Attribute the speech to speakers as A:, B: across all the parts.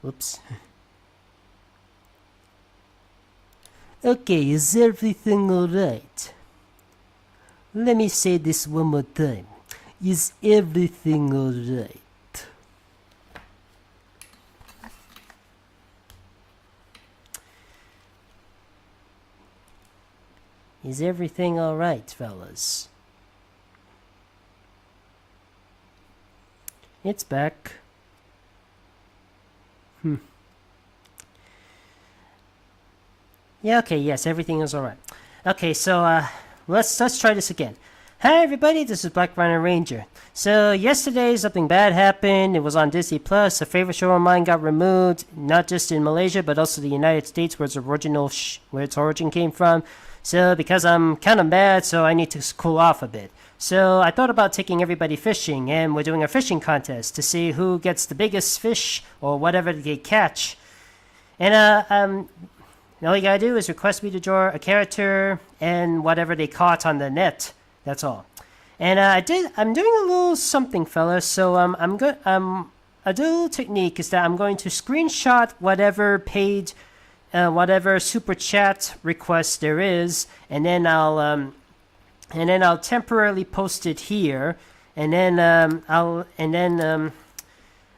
A: Whoops. Okay, is everything alright? Let me say this one more time. Is everything alright? Is everything alright, fellas? It's back. Yeah, okay, yes, everything is alright. Okay, so let's try this again. Hi everybody, this is Black Rhino Ranger. So yesterday something bad happened. It was on Disney Plus. A favorite show of mine got removed, not just in Malaysia but also the United States, where its origin came from. So because I'm kind of mad, so I need to cool off a bit. So I thought about taking everybody fishing, and we're doing a fishing contest to see who gets the biggest fish or whatever they catch. And all you gotta do is request me to draw a character and whatever they caught on the net. That's all. And I'm doing a little something, fellas. So a little technique is that I'm going to screenshot whatever paid, whatever super chat request there is, and then I'll temporarily post it here, and then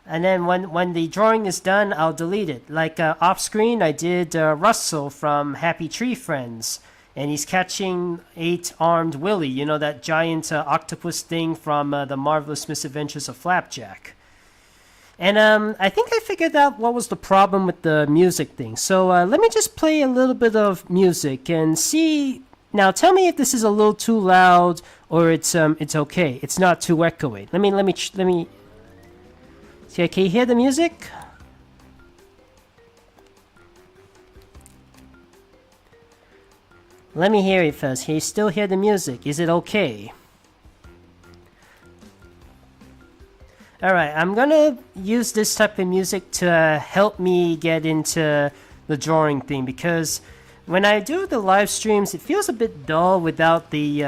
A: when the drawing is done, I'll delete it. Like off screen, I did Russell from Happy Tree Friends, and he's catching 8-armed Willy, you know, that giant octopus thing from the Marvelous Misadventures of Flapjack. And I think I figured out what was the problem with the music thing. So let me just play a little bit of music and see. Now tell me if this is a little too loud or it's okay. It's not too echoey. Let me. See, can you hear the music? Let me hear it first. Can you still hear the music? Is it okay? Alright, I'm gonna use this type of music to help me get into the drawing thing, because when I do the live streams, it feels a bit dull without the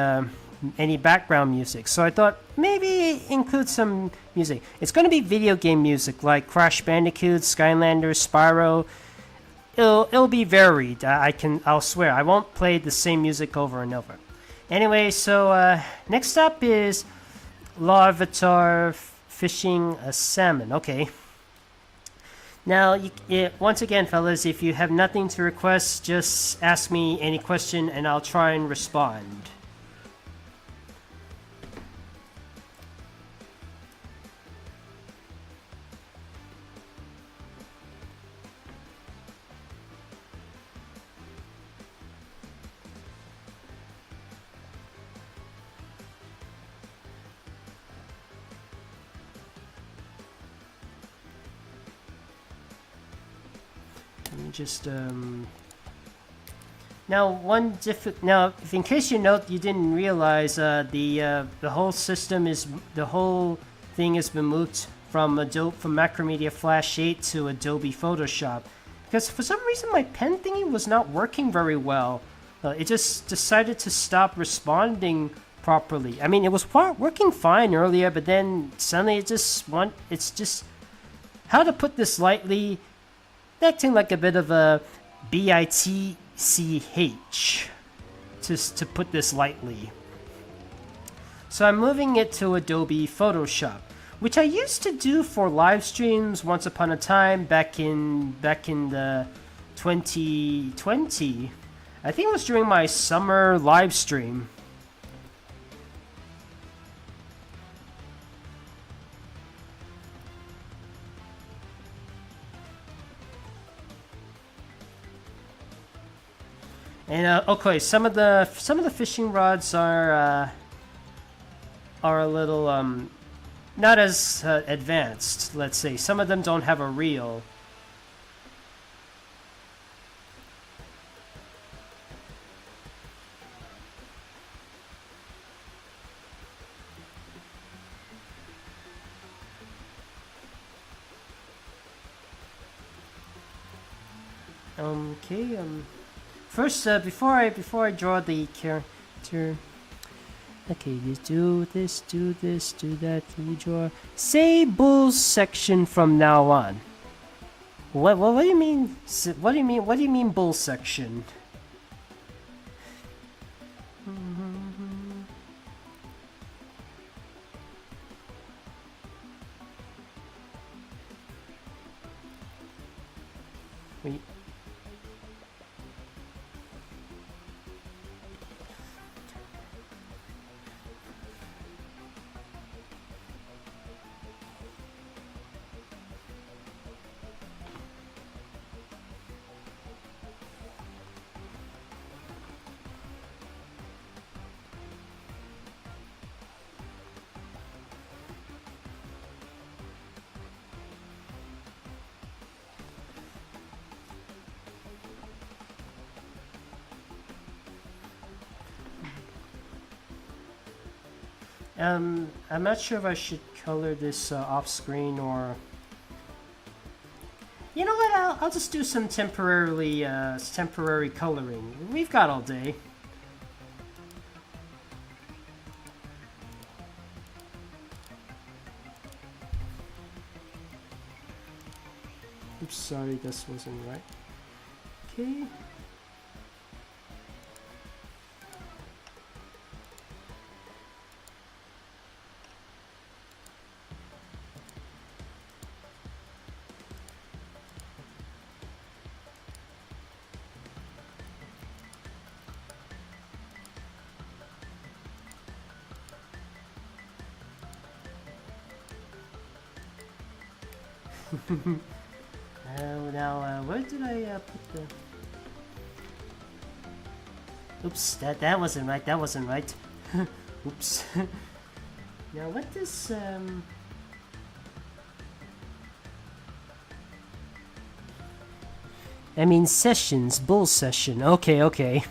A: any background music. So I thought maybe include some music. It's going to be video game music like Crash Bandicoot, Skylanders, Spyro. It'll be varied. I'll swear I won't play the same music over and over. Anyway, so next up is Larvitar fishing a salmon. Okay. Now, once again, fellas, if you have nothing to request, just ask me any question and I'll try and respond. Just now if in case you didn't realize, the whole thing has been moved from Macromedia Flash 8 to Adobe Photoshop, because for some reason my pen thingy was not working very well. It just decided to stop responding properly. I mean, it was working fine earlier, but then suddenly it's just, how to put this lightly, acting like a bit of a bitch, just to put this lightly. So I'm moving it to Adobe Photoshop, which I used to do for live streams once upon a time back in the 2020. I think it was during my summer live stream. And okay, some of the fishing rods are a little not as advanced. Let's say some of them don't have a reel. Okay. First, before I draw the character, okay, you do this, do that. You draw Sable's section from now on. What do you mean? What do you mean? What do you mean bull section? Wait. I'm not sure if I should color this off screen or. You know what? I'll just do some temporary coloring. We've got all day. Oops, sorry, this wasn't right. Okay. Now, where did I put the... Oops, that wasn't right, that wasn't right. Oops. Now, what does, I mean, sessions, bull session. Okay, okay.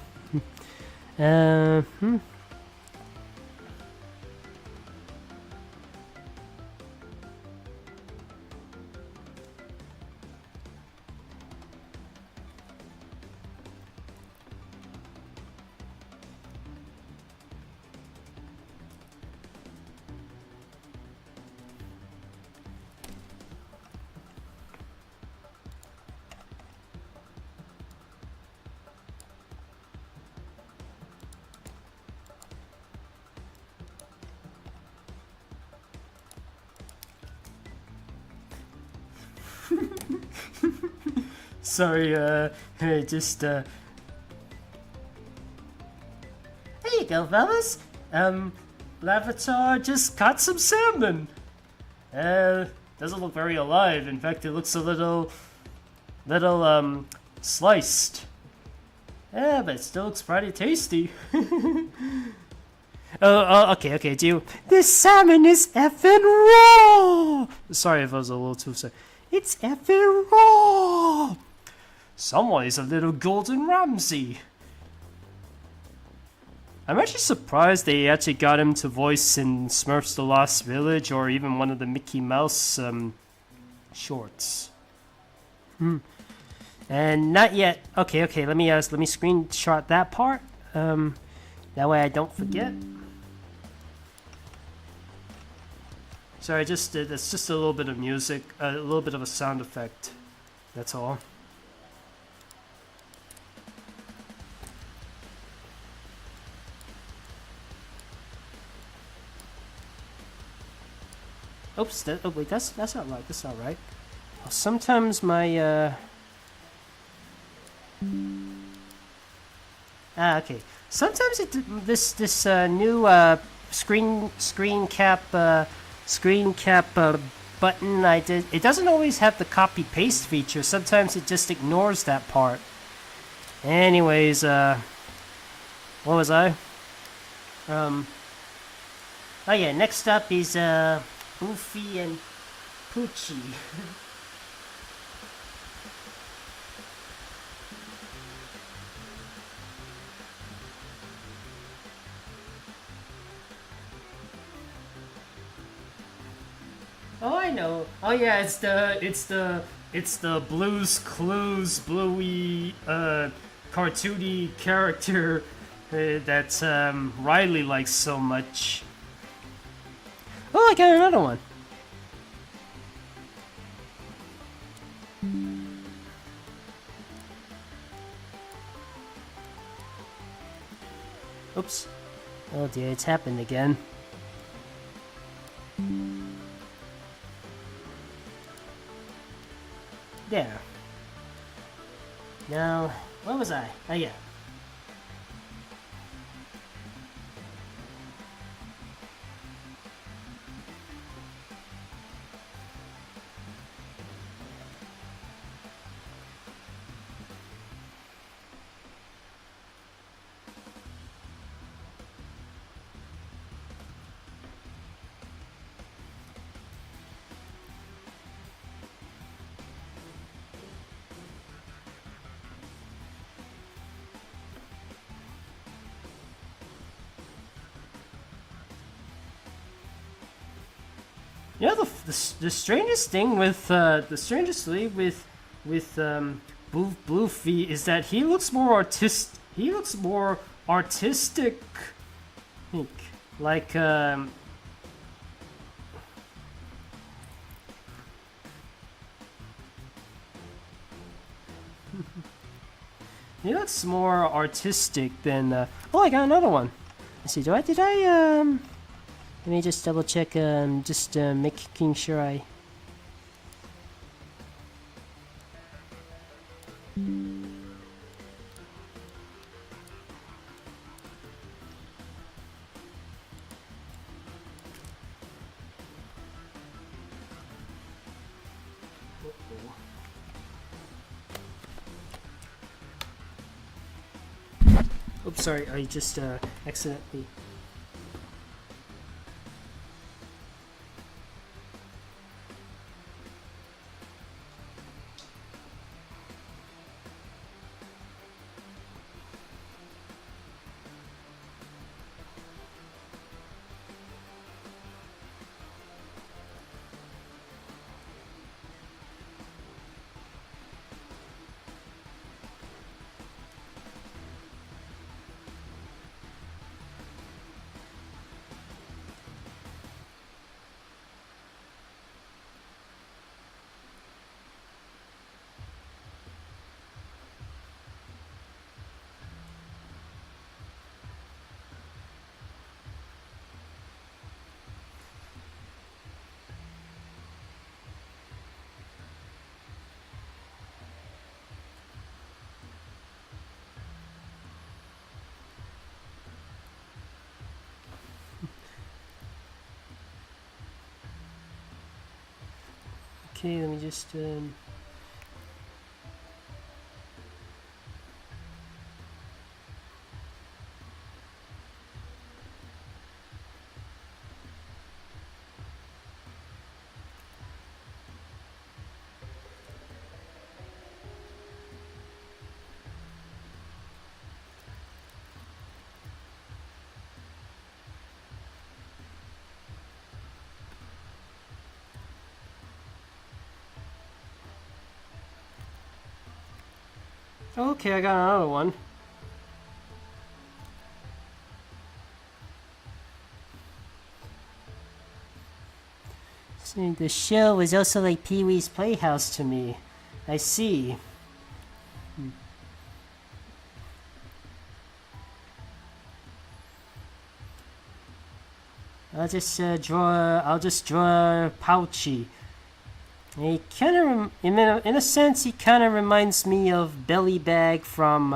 A: Sorry, just, There you go, fellas. Lavatar just caught some salmon. Doesn't look very alive. In fact, it looks a little, sliced. Yeah, but it still looks pretty tasty. Okay, do you... This salmon is effing raw! Sorry if I was a little too sorry. It's effing raw! Someone is a little Golden Ramsay. I'm actually surprised they actually got him to voice in Smurfs: The Lost Village or even one of the Mickey Mouse shorts. And not yet. Okay. Let me screenshot that part. That way I don't forget. Sorry, it's just a little bit of music, a little bit of a sound effect. That's all. Oops, oh wait, that's not right. That's not right. Well, sometimes my okay. Sometimes this new screen cap button I did, it doesn't always have the copy paste feature. Sometimes it just ignores that part. Anyways, what was I? Oh yeah, next up is Boofy and Poochie. Oh, I know. Oh yeah, it's the Blue's Clues bluey cartoony character that Riley likes so much. Oh, I got another one. Oops. Oh dear, it's happened again. There. Now, where was I? Oh yeah. You know the strangest thing with Bluefy is that he looks more artistic. He looks more artistic. Like he looks more artistic than. Oh, I got another one. Let's see. Did I Let me just double check. Just making sure I. Oops, sorry. I just accidentally. Okay, let me just. Okay, I got another one. See, the show was also like Pee-wee's Playhouse to me. I see. I'll just draw Pouchy. He kind of, in a sense, he kind of reminds me of Belly Bag from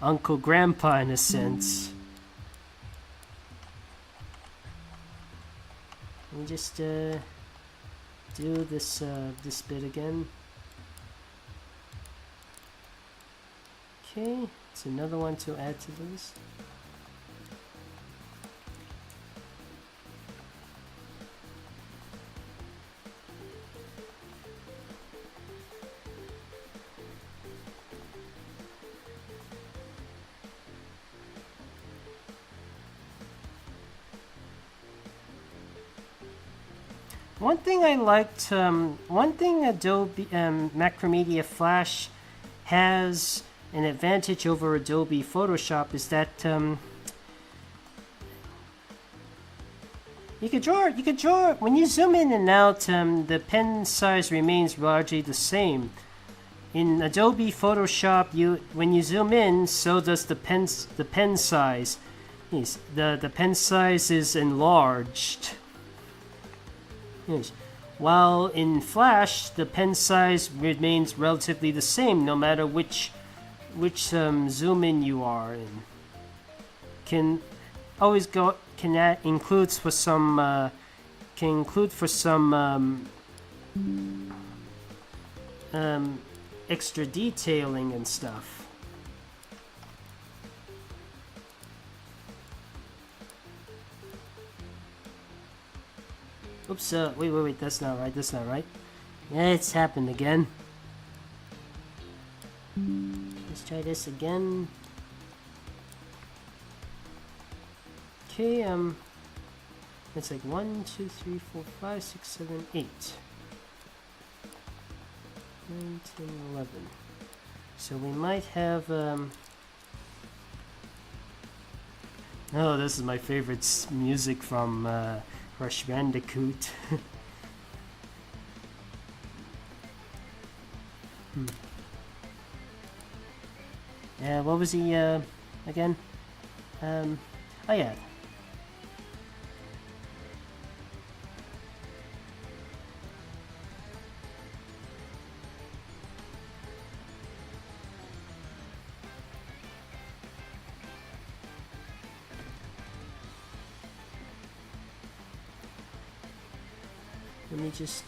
A: Uncle Grandpa, in a sense. Let me just do this this bit again. Okay, it's another one to add to this. One thing I liked, one thing Adobe Macromedia Flash has an advantage over Adobe Photoshop is that you could draw when you zoom in and out, the pen size remains largely the same. In Adobe Photoshop, when you zoom in, so does the pen size. Yes, the pen size is enlarged. Yes. While in Flash, the pen size remains relatively the same no matter which zoom in you are in. Can always go can that includes for some can include for some extra detailing and stuff. Oops, wait, that's not right. Yeah, it's happened again. Let's try this again. Okay, it's like 1, 2, 3, 4, 5, 6, 7, 8. 9, 10, 11. So we might have, oh, this is my favorite music from, Crash Bandicoot. Yeah, what was he, again? Oh yeah. Let me just,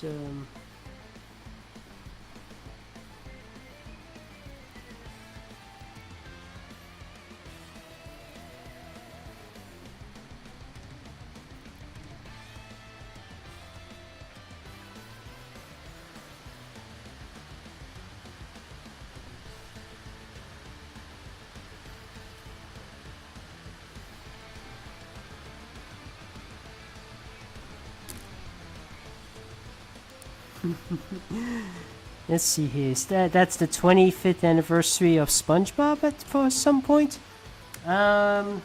A: let's see here. Is that's the 25th anniversary of SpongeBob for some point? I'll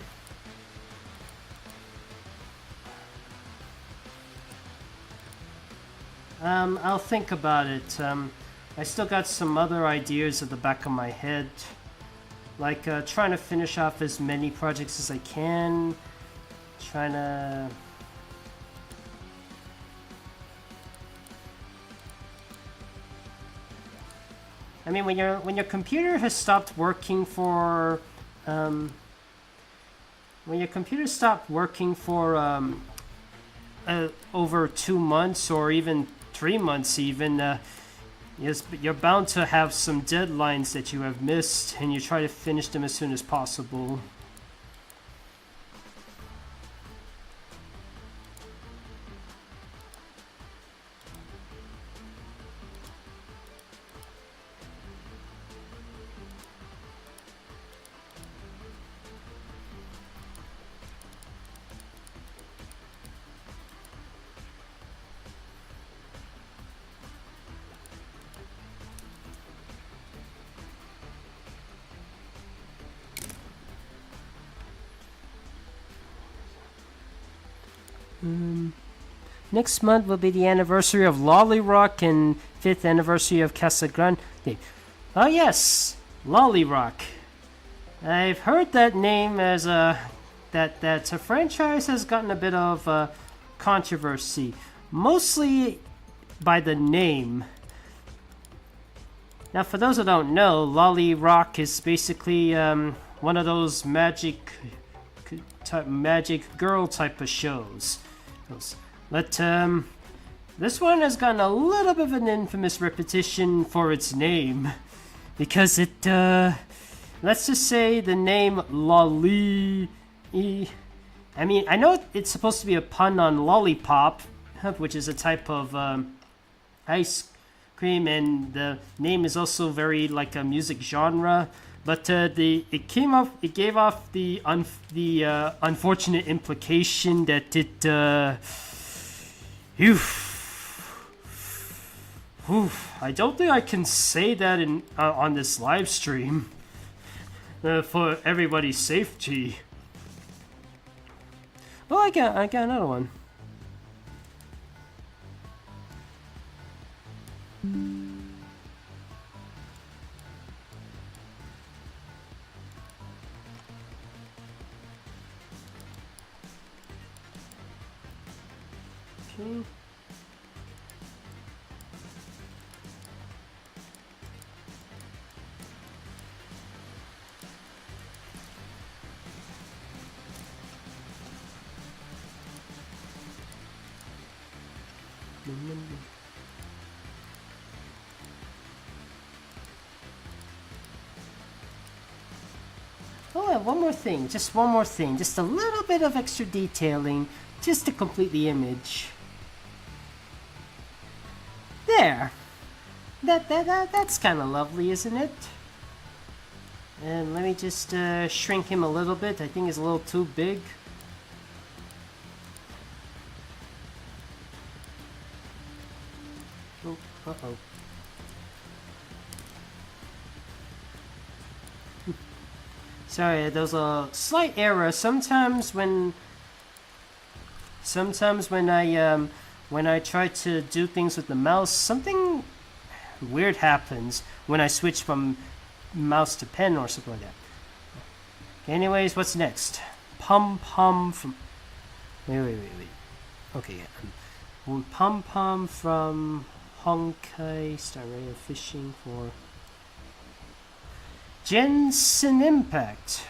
A: think about it. I still got some other ideas at the back of my head. Like, trying to finish off as many projects as I can. Trying to... I mean, when your computer has stopped working for, when your computer stopped working for over 2 months or even 3 months, even, yes, but you're bound to have some deadlines that you have missed, and you try to finish them as soon as possible. Next month will be the anniversary of Lolly Rock and 5th anniversary of Casa Grande. Oh yes, Lolly Rock. I've heard that name as that franchise has gotten a bit of controversy, mostly by the name. Now, for those who don't know, Lolly Rock is basically one of those magic girl type of shows. But this one has gotten a little bit of an infamous repetition for its name, because it, let's just say the name Lolly. I mean, I know it's supposed to be a pun on lollipop, which is a type of ice cream, and the name is also very like a music genre. But it gave off the unfortunate implication that it. I don't think I can say that on this live stream for everybody's safety. Well, I got another one. Okay. Oh, yeah, one more thing. Just one more thing. Just a little bit of extra detailing just to complete the image. There. That's kind of lovely, isn't it? And let me just shrink him a little bit. I think he's a little too big. Oh, uh-oh. Sorry, there's a slight error. Sometimes when I try to do things with the mouse, something weird happens when I switch from mouse to pen or something like that. Okay, anyways, what's next? Pum Pum from... Wait. Okay, yeah. Pum Pum from Honkai Star Rail Fishing for... Jensen Impact.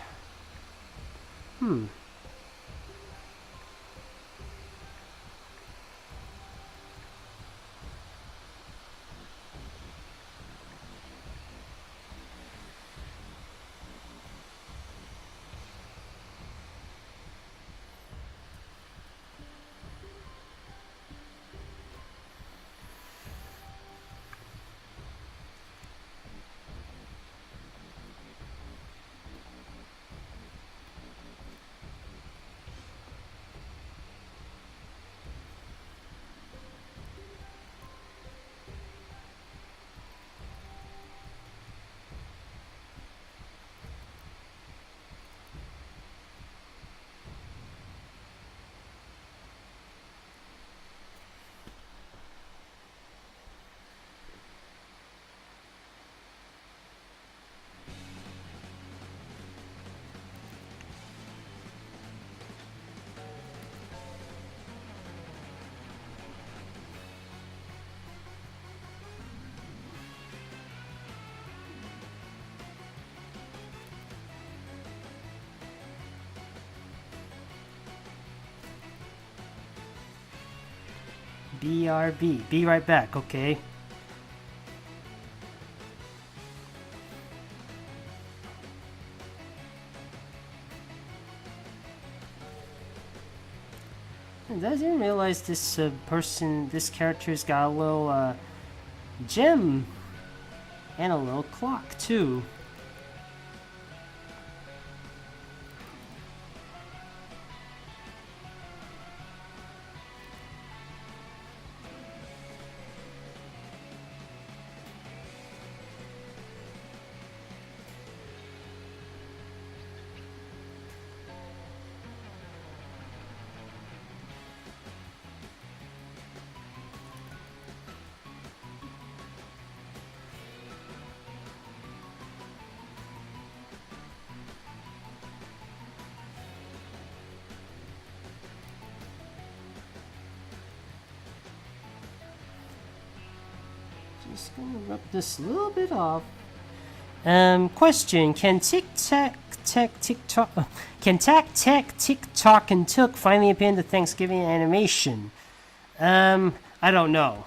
A: BRB. Be right back, okay? I didn't realize this this character's got a little gem and a little clock too. Just gonna rub this a little bit off. Question: Can Tac Tac TikTok and Took finally appear in the Thanksgiving animation? I don't know.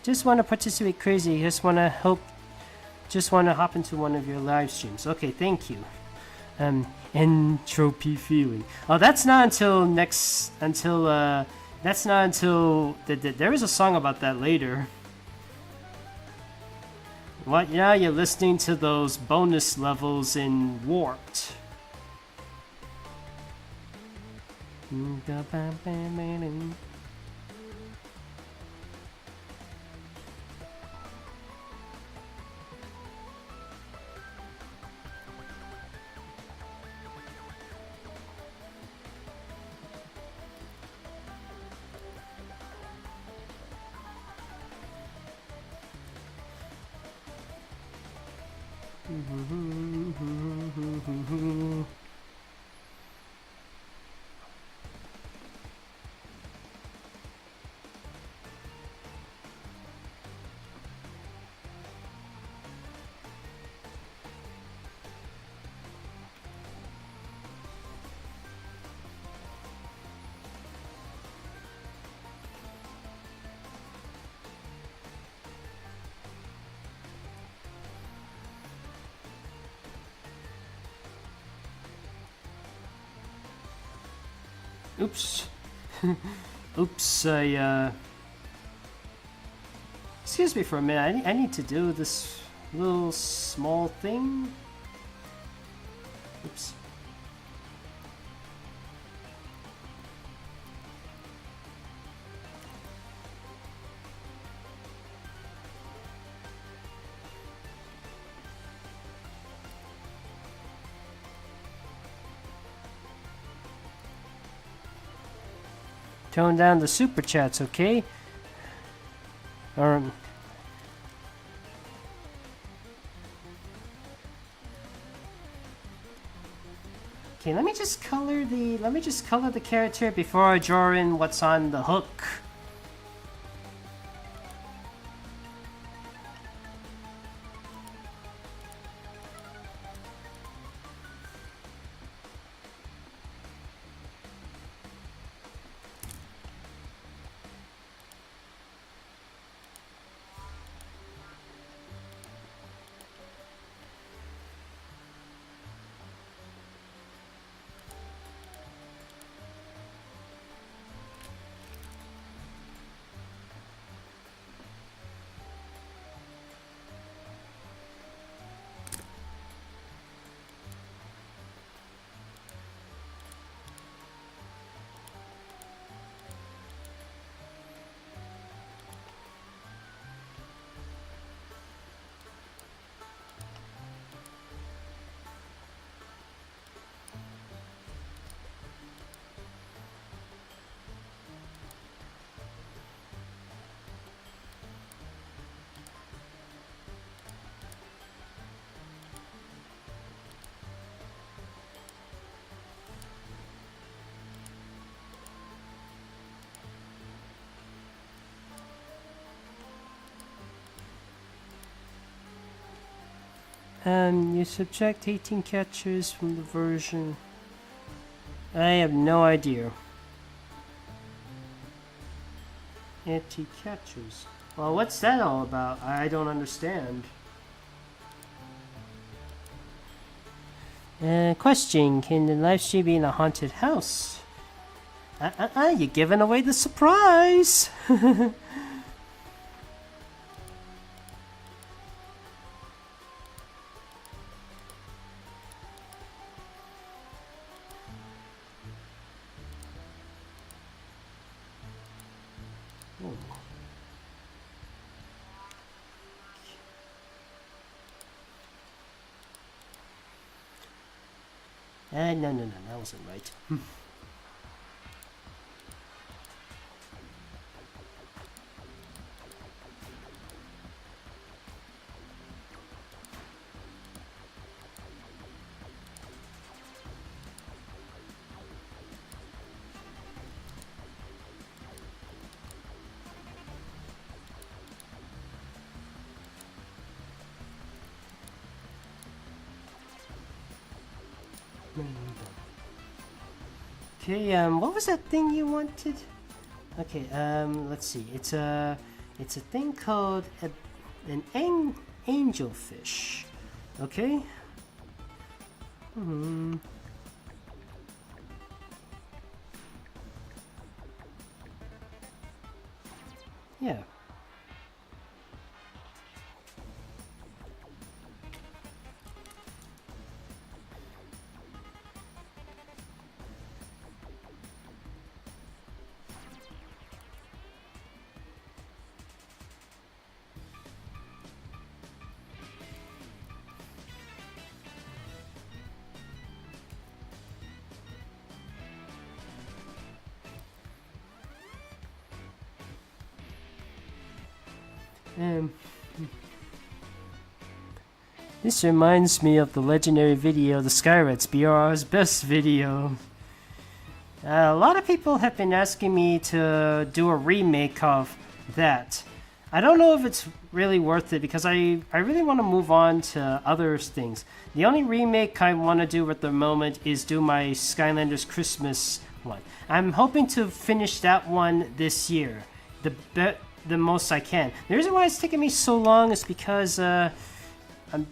A: Just want to participate crazy. Just want to hop into one of your live streams. Okay, thank you. Entropy feeling. Oh, that's not until there is a song about that later. What? Now you're listening to those bonus levels in Warped. Oops. Oops, Excuse me for a minute, I need to do this little small thing. Oops. Tone down the super chats, okay? Okay, let me just color the character before I draw in what's on the hook. You subtract 18 catches from the version. I have no idea. Anti-catchers. Well, what's that all about? I don't understand. Question, can the live stream be in a haunted house? You're giving away the surprise! No, that wasn't right. Okay, what was that thing you wanted? Okay, let's see. It's a thing called an angelfish. Okay. Yeah. This reminds me of the legendary video, the Skyrats BR's best video. A lot of people have been asking me to do a remake of that. I don't know if it's really worth it because I really want to move on to other things. The only remake I want to do at the moment is do my Skylanders Christmas one. I'm hoping to finish that one this year, the most I can. The reason why it's taking me so long is because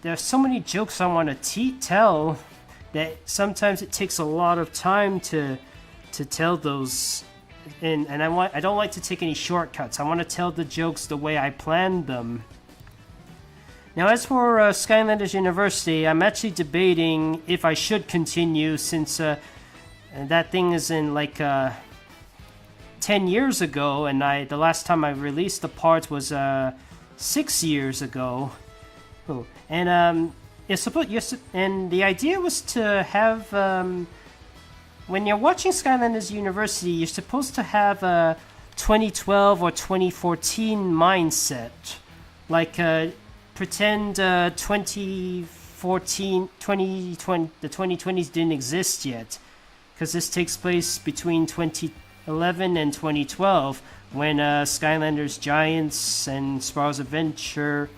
A: there's so many jokes I want to tell that sometimes it takes a lot of time to to tell those, and I don't like to take any shortcuts. I want to tell the jokes the way I planned them. Now, as for Skylanders University, I'm actually debating if I should continue, since that thing is in like 10 years ago, and the last time I released the parts was 6 years ago. Oh, and and the idea was to have when you're watching Skylanders University, you're supposed to have a 2012 or 2014 mindset, like pretend 2014, 2020, the 2020s didn't exist yet, because this takes place between 2011 and 2012, when Skylanders Giants and Spiral's Adventure.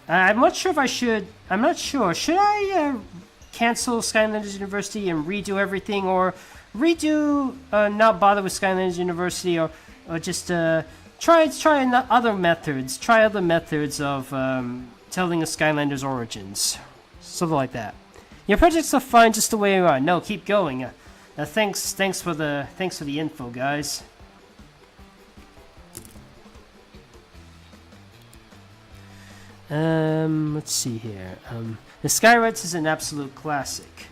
A: I'm not sure if I should. I'm not sure. Should I cancel Skylanders University and redo everything, or not bother with Skylanders University, or just try other methods. Try other methods of telling a Skylanders origins, something like that. Your projects are fine just the way you are. No, keep going. Thanks for the info, guys. Let's see here. The Skyrights is an absolute classic.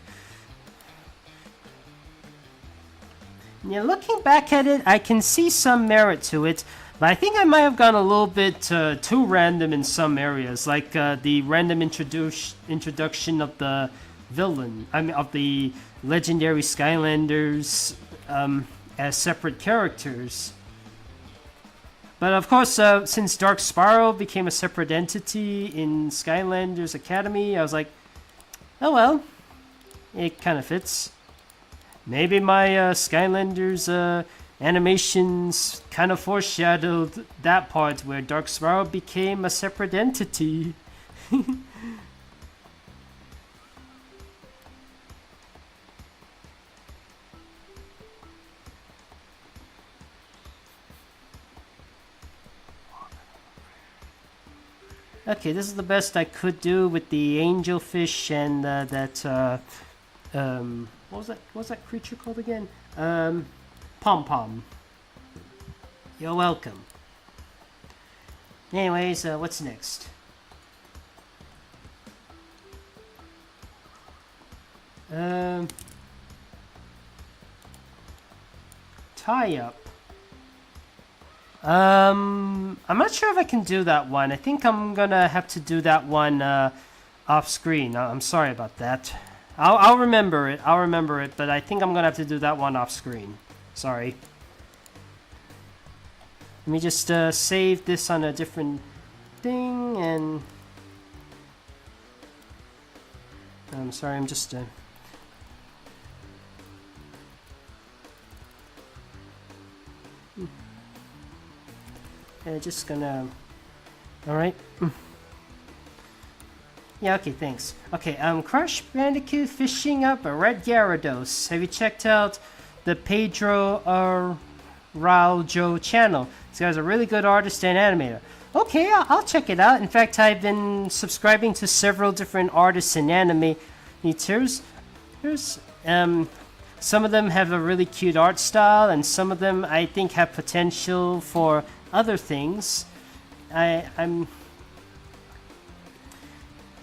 A: Yeah, looking back at it, I can see some merit to it, but I think I might have gone a little bit too random in some areas, like the random introduction of the villain. Of the legendary Skylanders as separate characters. But of course, since Dark Spiral became a separate entity in Skylanders Academy, I was like, oh well, it kind of fits. Maybe my Skylanders animations kind of foreshadowed that part where Dark Spiral became a separate entity. Okay, this is the best I could do with the angelfish and what was that creature called again? Pom Pom. You're welcome. Anyways, what's next? Tie up. I'm not sure if I can do that one. I think I'm gonna have to do that one off screen. I'm sorry about that. I'll remember it. But I think I'm gonna have to do that one off screen. Sorry. Let me just save this on a different thing, and I'm sorry. I'm just just gonna. All right. Yeah. Okay. Thanks. Okay. Crash Bandicoot fishing up a red Gyarados. Have you checked out the Pedro Araujo channel? This guy's a really good artist and animator. Okay, I'll check it out. In fact, I've been subscribing to several different artists and animators. Some of them have a really cute art style, and some of them I think have potential for other things.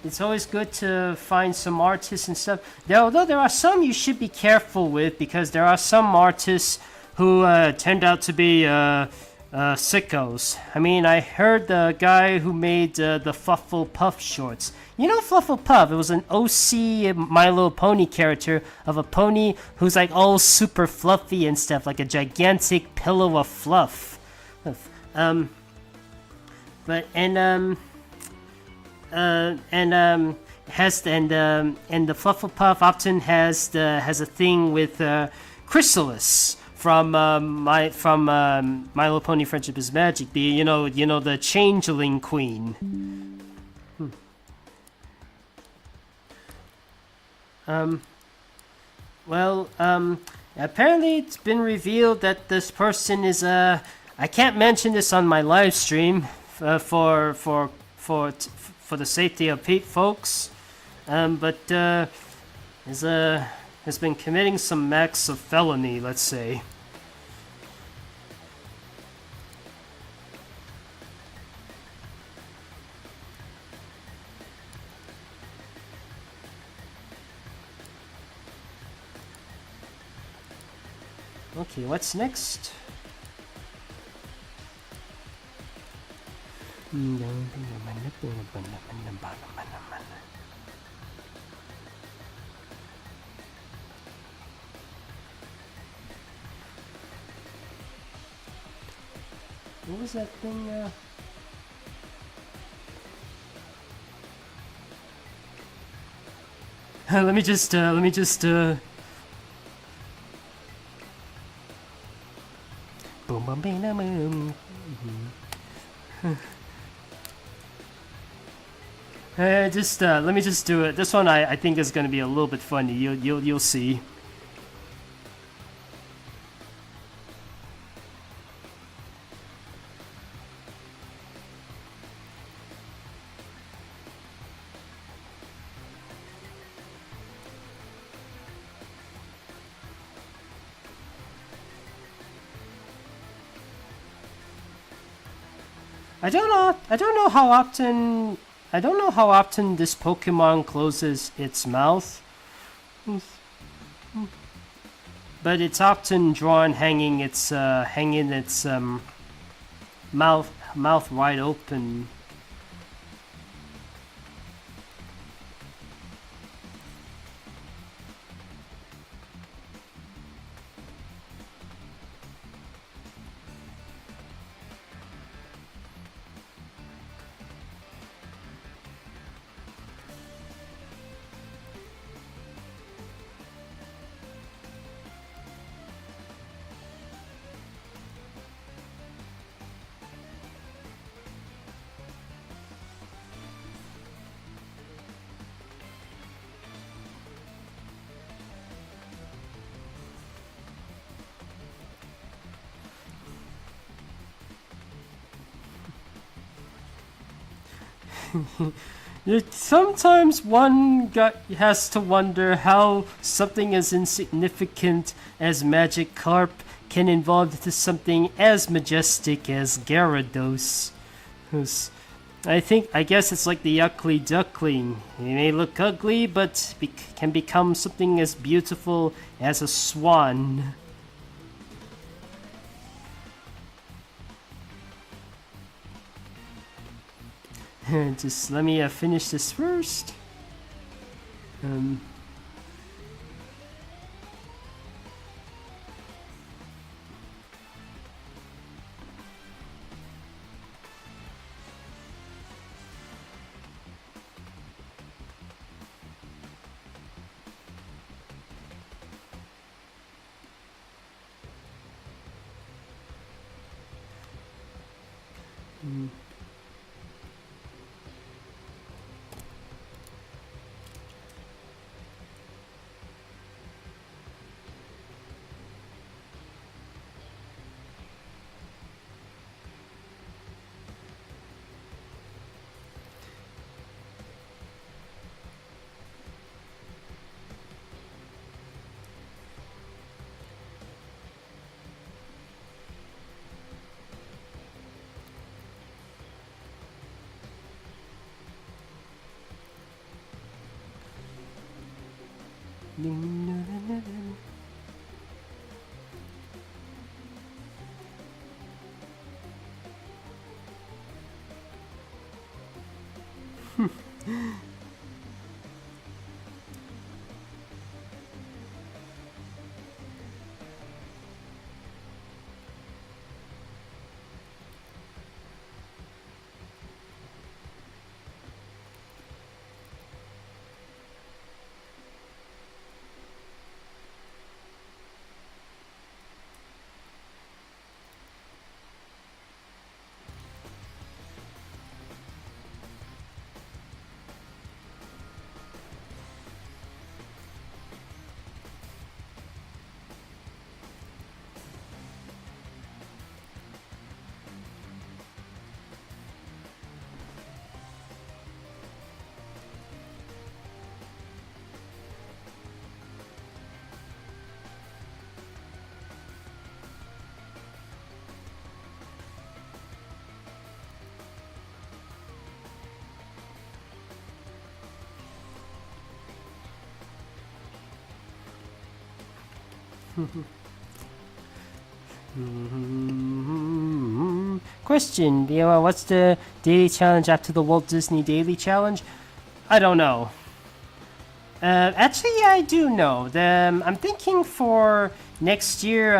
A: It's always good to find some artists and stuff. Although there are some you should be careful with, because there are some artists who turned out to be sickos. I mean, I heard the guy who made the Fluffle Puff shorts. You know Fluffle Puff? It was an OC My Little Pony character of a pony who's like all super fluffy and stuff, like a gigantic pillow of fluff. The Flufflepuff often has a thing with Chrysalis from My Little Pony Friendship is Magic. The changeling queen. Apparently it's been revealed that this person is I can't mention this on my live stream for the safety of folks, but is has been committing some acts of felony, let's say. Okay, what's next? What was that thing? Let me just. Boom, boom, bing, boom. Let me just do it. This one I think is gonna be a little bit funny. You'll see. I don't know how often this Pokemon closes its mouth. But it's often drawn hanging its mouth wide open. Sometimes one has to wonder how something as insignificant as Magikarp can evolve into something as majestic as Gyarados. I guess it's like the ugly duckling. It may look ugly, but can become something as beautiful as a swan. Just let me finish this first. Question, what's the daily challenge after the Walt Disney Daily Challenge? I don't know. Actually, yeah, I do know. I'm thinking for next year,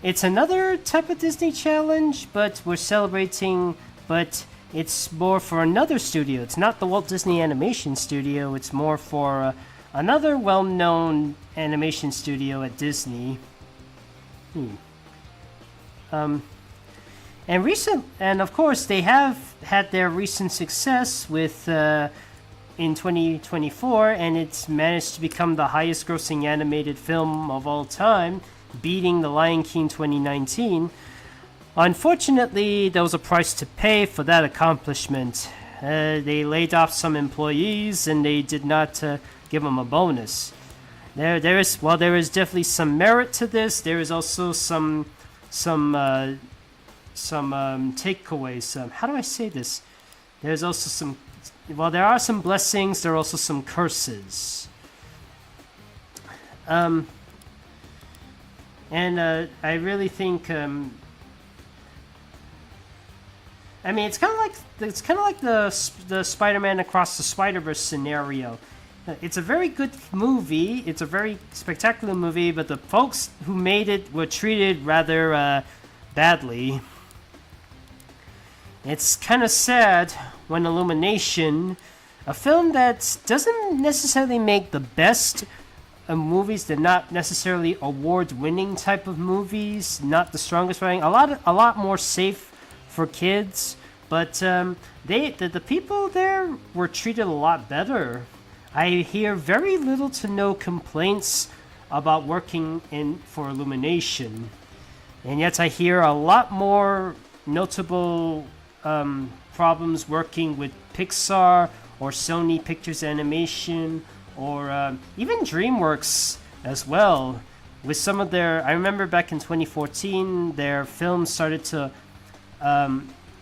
A: it's another type of Disney challenge, but we're celebrating, but it's more for another studio. It's not the Walt Disney Animation Studio, it's more for another well-known animation studio at Disney. And of course, they have had their recent success with in 2024, and it's managed to become the highest-grossing animated film of all time, beating The Lion King 2019. Unfortunately, there was a price to pay for that accomplishment. They laid off some employees, and they did not give them a bonus. There is definitely some merit to this. There is also some takeaways. How do I say this? There's also some. Well, there are some blessings. There are also some curses. And I really think. I mean, it's kind of like the Spider-Man Across the Spider-Verse scenario. It's a very good movie. It's a very spectacular movie, but the folks who made it were treated rather badly. It's kind of sad when Illumination, a film that doesn't necessarily make the best movies, they're not necessarily award-winning type of movies, not the strongest writing, a lot more safe for kids, but the people there were treated a lot better. I hear very little to no complaints about working for Illumination, and yet I hear a lot more notable problems working with Pixar or Sony Pictures Animation or even DreamWorks as well. With some of I remember back in 2014, their films started to, a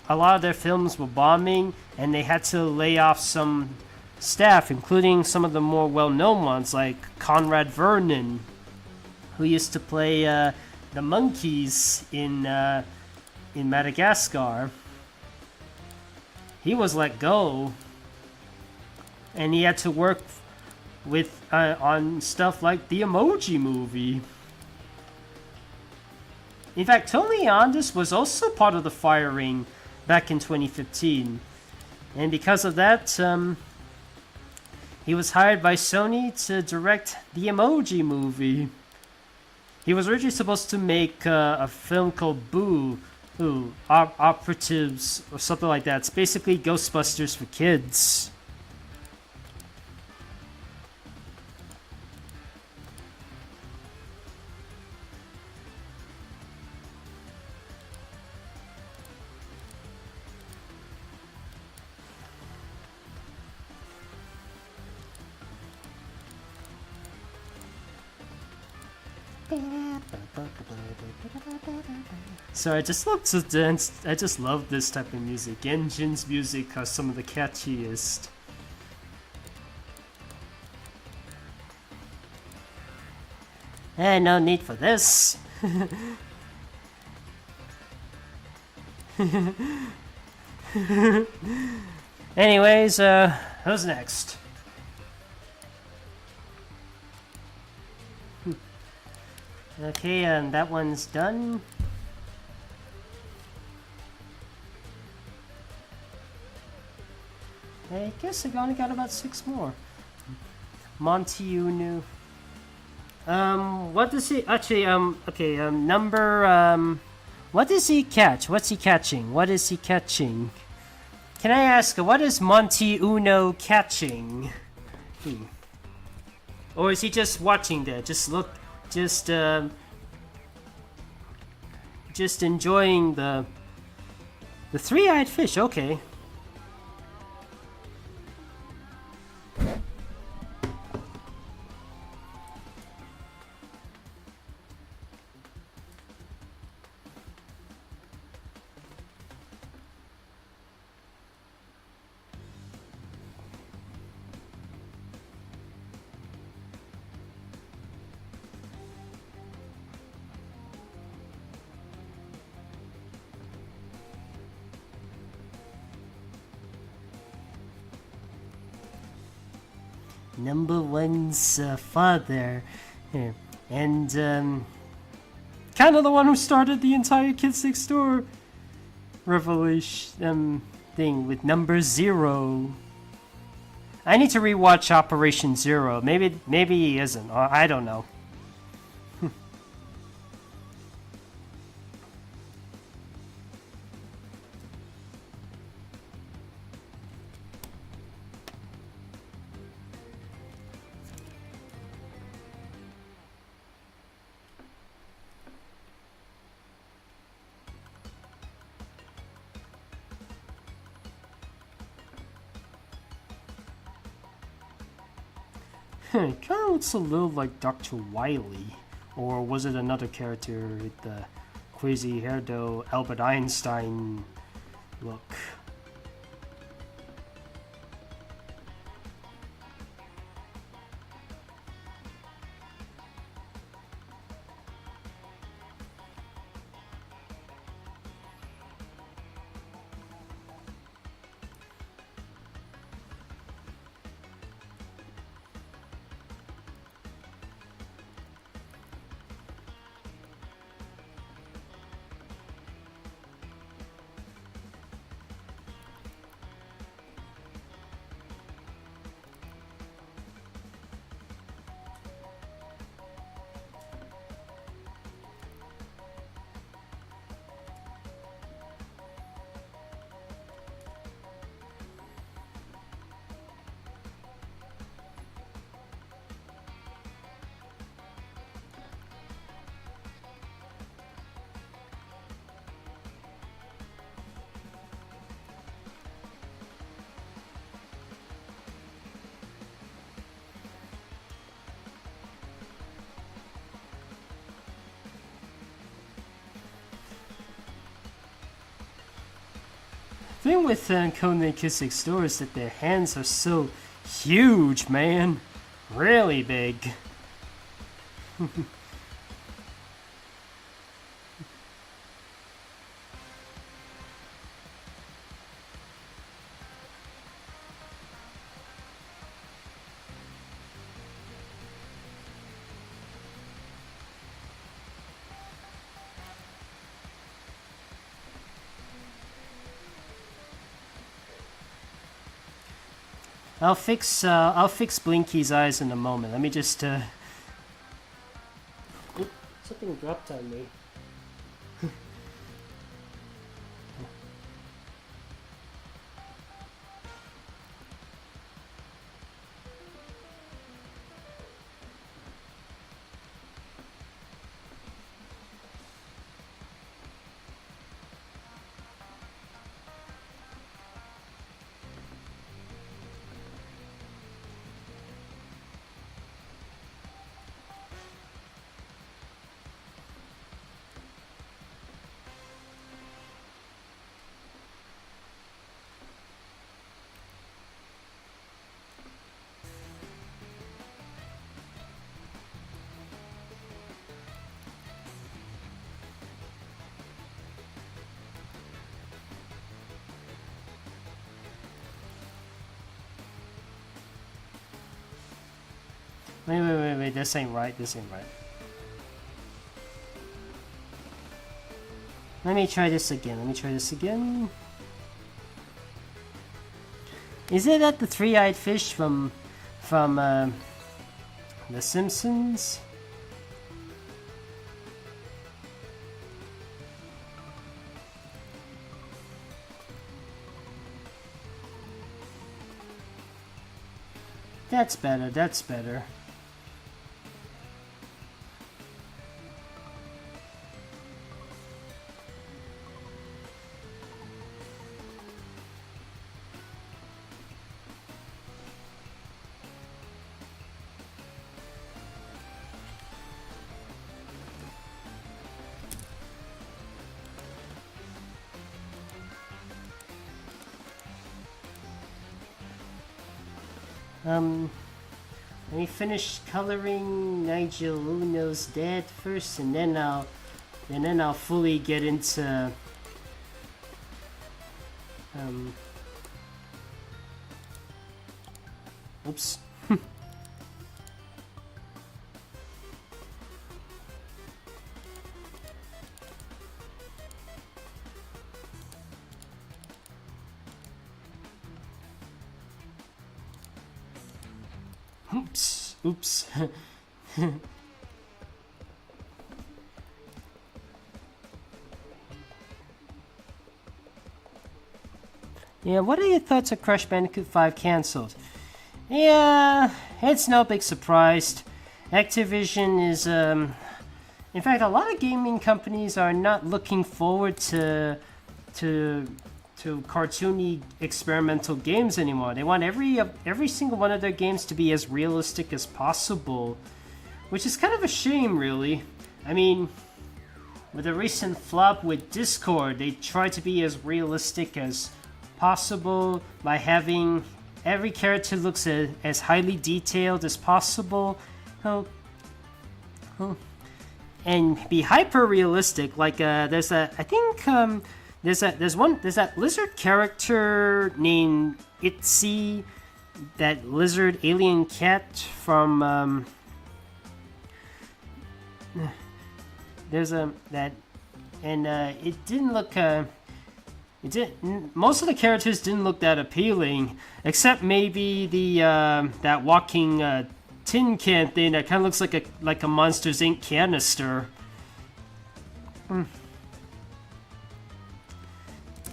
A: lot of their films were bombing, and they had to lay off some staff, including some of the more well-known ones like Conrad Vernon, who used to play the monkeys in Madagascar. He was let go, and he had to work with on stuff like the Emoji Movie. In fact, Tony Andis was also part of the firing back in 2015, and because of that, he was hired by Sony to direct the Emoji Movie. He was originally supposed to make a film called Boo, Operatives, or something like that. It's basically Ghostbusters for kids. So I just love to dance. I just love this type of music. Engine's music are some of the catchiest. No need for this. Anyways, who's next? Okay, and that one's done. I guess I only got about 6 more. Monty Unu. What does he actually? Okay. Number. What does he catch? What's he catching? What is he catching? Can I ask? What is Monty Uno catching? Or is he just watching there? Just enjoying the three-eyed fish. Okay. number one's father, and kind of the one who started the entire Kids Next Door revelation thing with number 0. I need to rewatch Operation Zero. Maybe he isn't. I don't know. It kind of looks a little like Dr. Wily. Or was it another character with the crazy hairdo Albert Einstein look? The thing with Codename Kids Next Door is that their hands are so huge, man. Really big. I'll fix Blinky's eyes in a moment. Let me just Oop, something dropped on me. Wait, this ain't right, Let me try this again, Is it that the three-eyed fish from The Simpsons? That's better. Let me finish coloring Nigel Uno's dad first, and then I'll fully get into oops. Oops. Oops. Yeah, what are your thoughts of Crash Bandicoot 5 cancelled? Yeah, it's no big surprise. Activision is, in fact, a lot of gaming companies are not looking forward to cartoony experimental games anymore. They want every single one of their games to be as realistic as possible, which is kind of a shame, really. I mean, with the recent flop with Discord, they tried to be as realistic as possible by having every character looks as highly detailed as possible, and be hyper realistic. Like there's that lizard character named Itzy, that lizard alien cat from it didn't look most of the characters didn't look that appealing, except maybe the that walking tin can thing that kind of looks like a Monsters Inc. canister.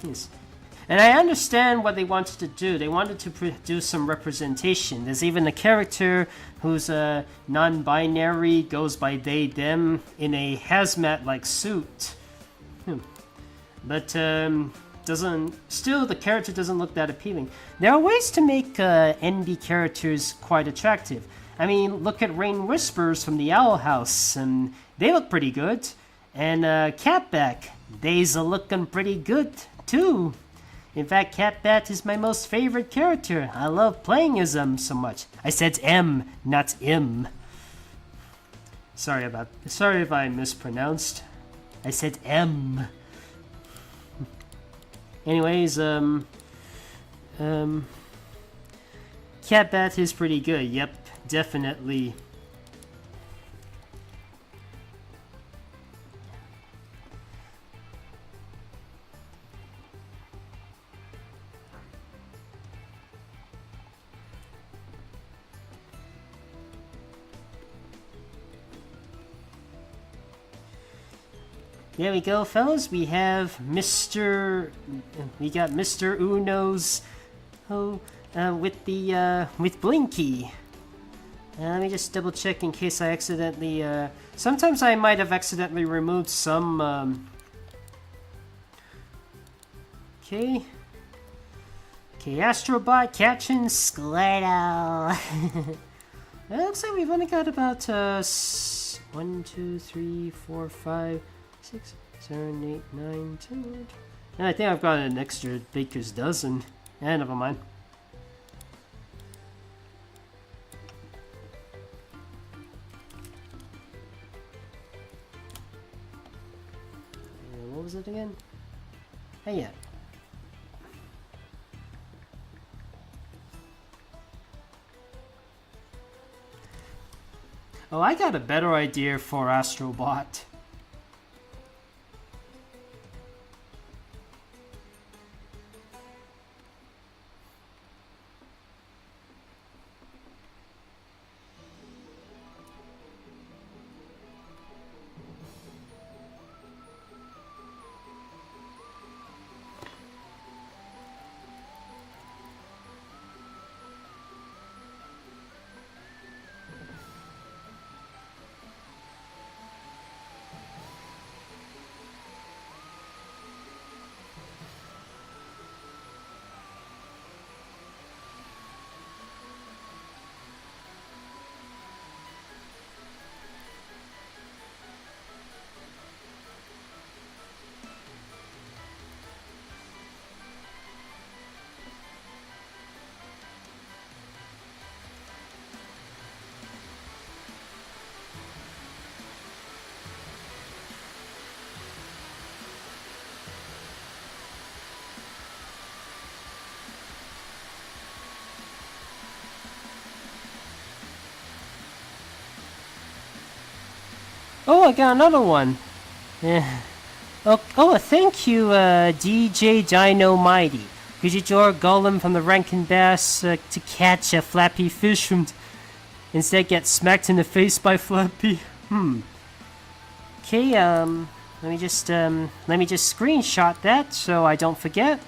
A: Yes. And I understand what they wanted to do. They wanted to produce some representation. There's even a character who's non-binary, goes by they, them, in a hazmat-like suit. But still the character doesn't look that appealing. There are ways to make NB characters quite attractive. I mean, look at Rain Whispers from the Owl House, and they look pretty good. And Catback, they's looking pretty good too. In fact, Catbat is my most favorite character. I love playing as him so much. I said M, not M. Sorry if I mispronounced. I said M. Anyways, Catbat is pretty good. Yep, definitely. There we go, fellas. We got Mr. Uno's with Blinky. Let me just double check in case I accidentally. Sometimes I might have accidentally removed some. Okay, Astrobot catching Skeletal. It looks like we've only got about 1, 2, 3, 4, 5. 6, 7, 8, 9, 10. And I think I've got an extra baker's dozen. Never mind. What was it again? Hey, yeah. Oh, I got a better idea for Astrobot. Oh, I got another one. Yeah. Oh, thank you, DJ Dino Mighty. Could you draw a golem from the Rankin Bass to catch a flappy fish from... instead get smacked in the face by Flappy. Okay, let me just screenshot that so I don't forget.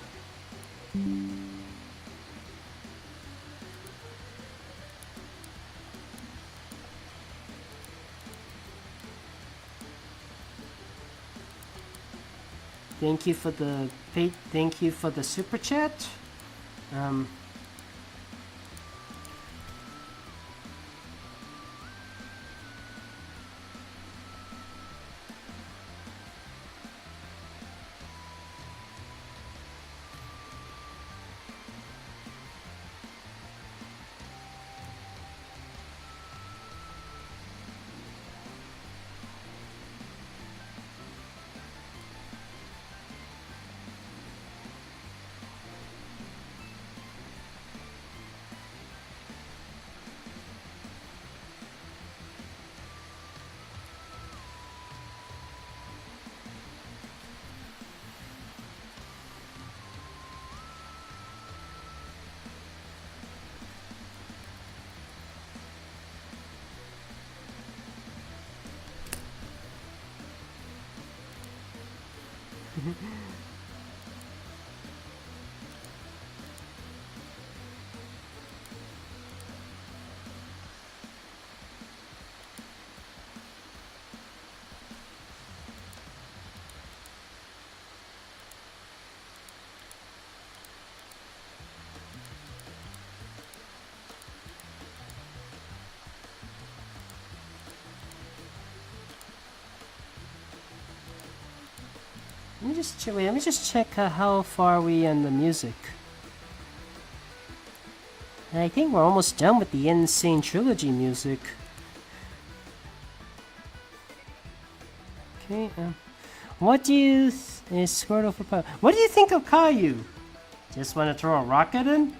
A: Thank you for the super chat. Let me just check how far we in the music. I think we're almost done with the Insane Trilogy music. Okay, what do you is Squirtle for power? What do you think of Caillou? Just want to throw a rock at him?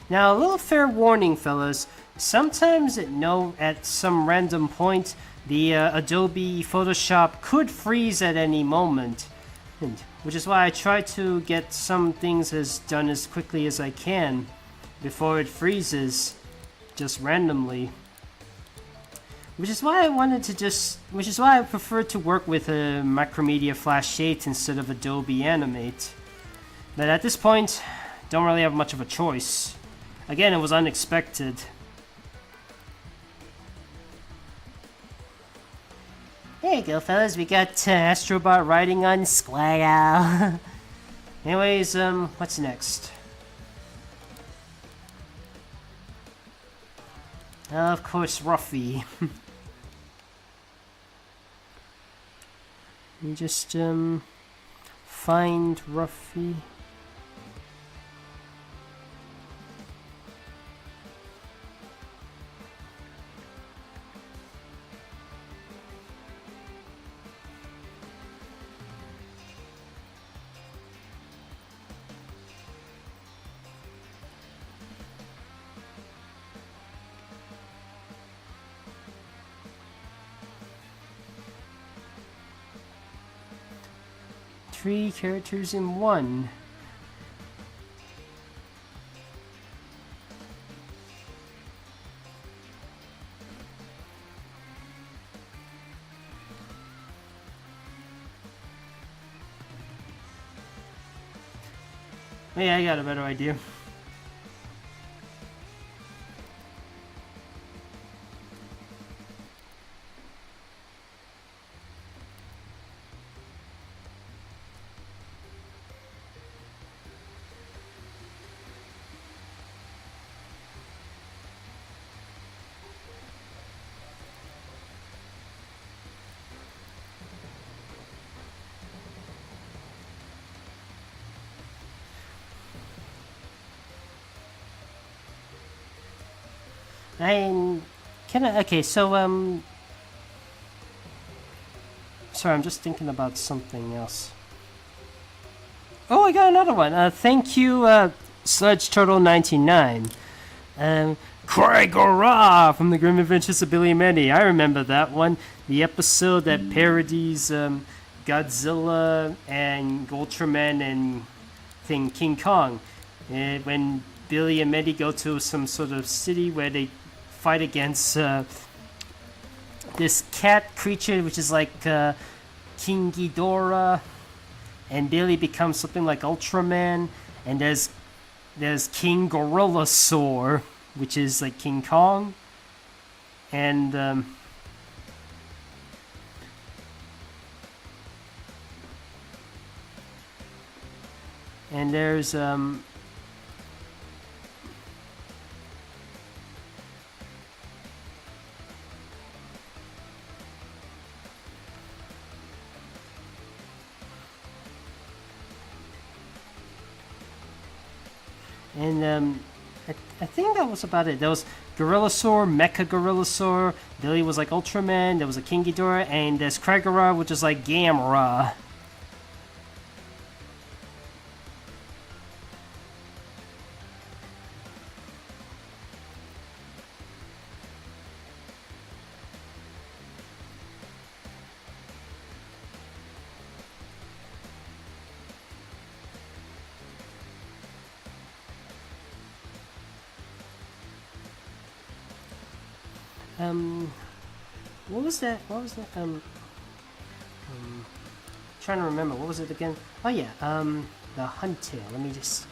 A: Now, a little fair warning, fellas. Sometimes at some random point, the Adobe Photoshop could freeze at any moment, which is why I try to get some things done as quickly as I can before it freezes, just randomly. Which is why I prefer to work with a Macromedia Flash 8 instead of Adobe Animate. But at this point, don't really have much of a choice. Again, it was unexpected. There you go, fellas. We got Astrobot riding on Squirtle. Anyways, what's next? Of course, Ruffy. You just, find Ruffy. Three characters in one. Oh, yeah, I got a better idea. Okay, so, sorry, I'm just thinking about something else. Oh, I got another one. Thank you, Sludge Turtle 99. Craig-Ora from the Grim Adventures of Billy and Mandy. I remember that one. The episode that parodies, Godzilla and Ultraman and King Kong. When Billy and Mandy go to some sort of city where they fight against this cat creature, which is like King Ghidorah, and Billy becomes something like Ultraman, and there's King Gorillasaur, which is like King Kong, and there's I think that was about it. There was Gorillasaur, Mecha Gorillasaur. Billy was like Ultraman. There was a King Ghidorah, and there's Kragara, which is like Gamera. What was that? Trying to remember. What was it again? Oh yeah, the Huntail. Let me just.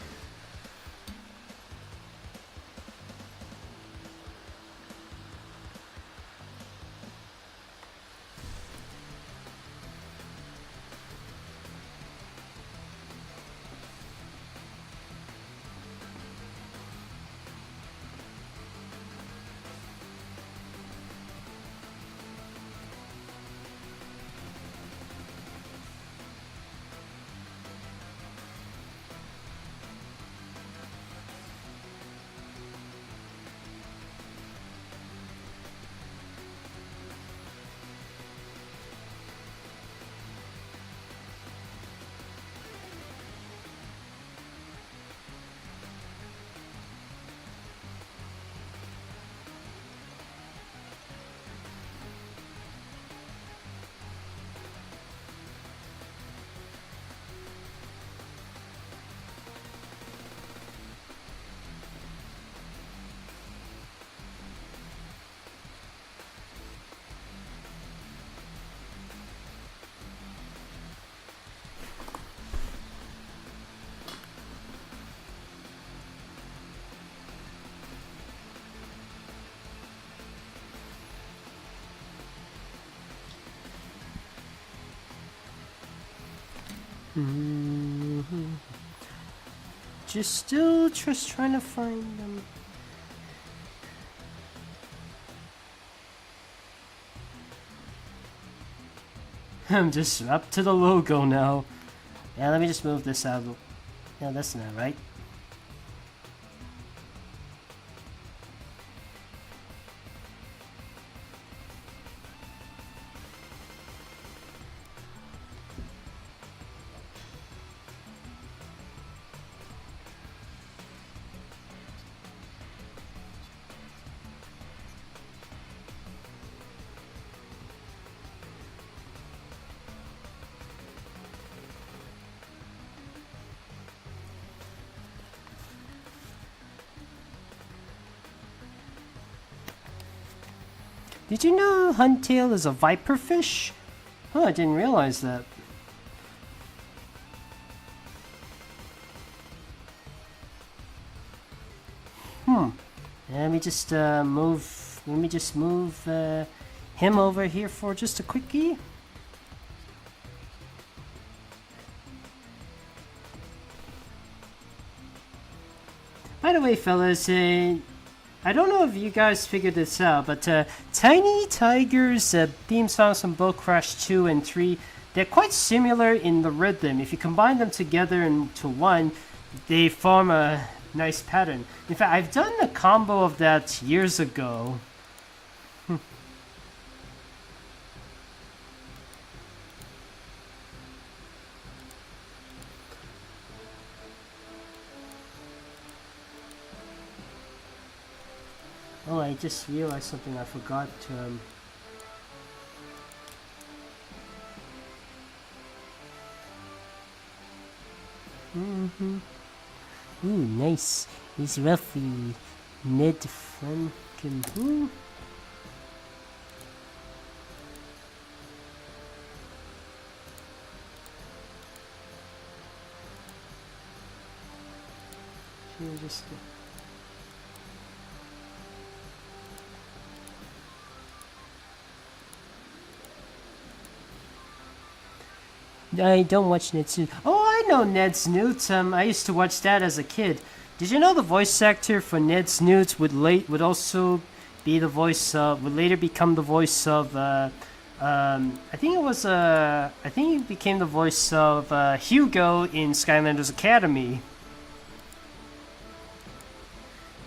A: Just trying to find them. I'm just up to the logo now. Yeah, let me just move this out. Yeah, that's not right. Did you know Huntail is a viperfish? Oh, I didn't realize that. Let me just move. Let me just move him over here for just a quickie. By the way, fellas, I don't know if you guys figured this out, but Tiny Tiger's theme songs from both Crash 2 and 3, they're quite similar in the rhythm. If you combine them together into one, they form a nice pattern. In fact, I've done a combo of that years ago. Oh, I just realized something I forgot to Ooh, nice. He's Ruffy. Ned Franken. Ooh. Just I don't watch Ned Snoot. Oh, I know Ned Snoot. I used to watch that as a kid. Did you know the voice actor for Ned Snoot would also be the voice would later become the voice of I think it was I think he became the voice of Hugo in Skylanders Academy.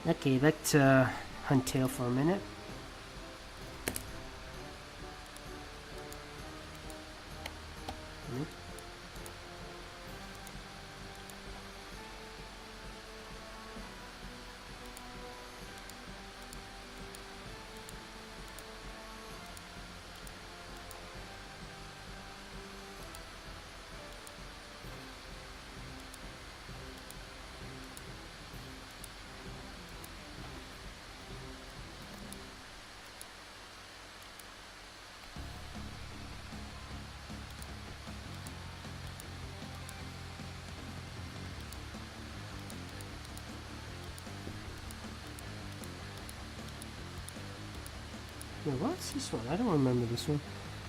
A: Okay, back to Huntail for a minute. Yeah, what's this one? I don't remember this one.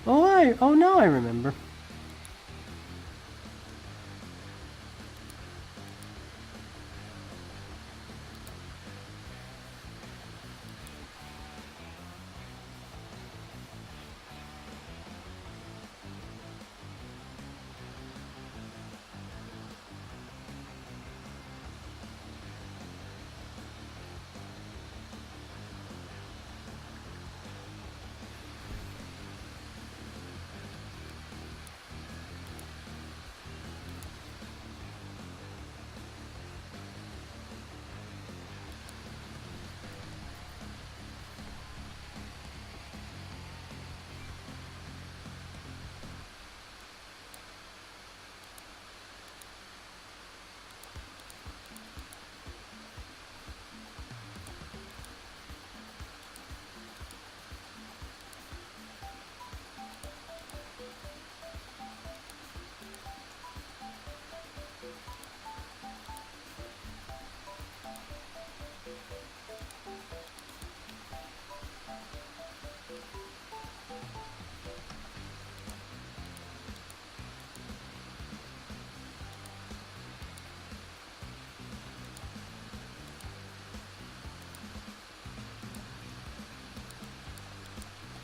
A: Oh, now I remember.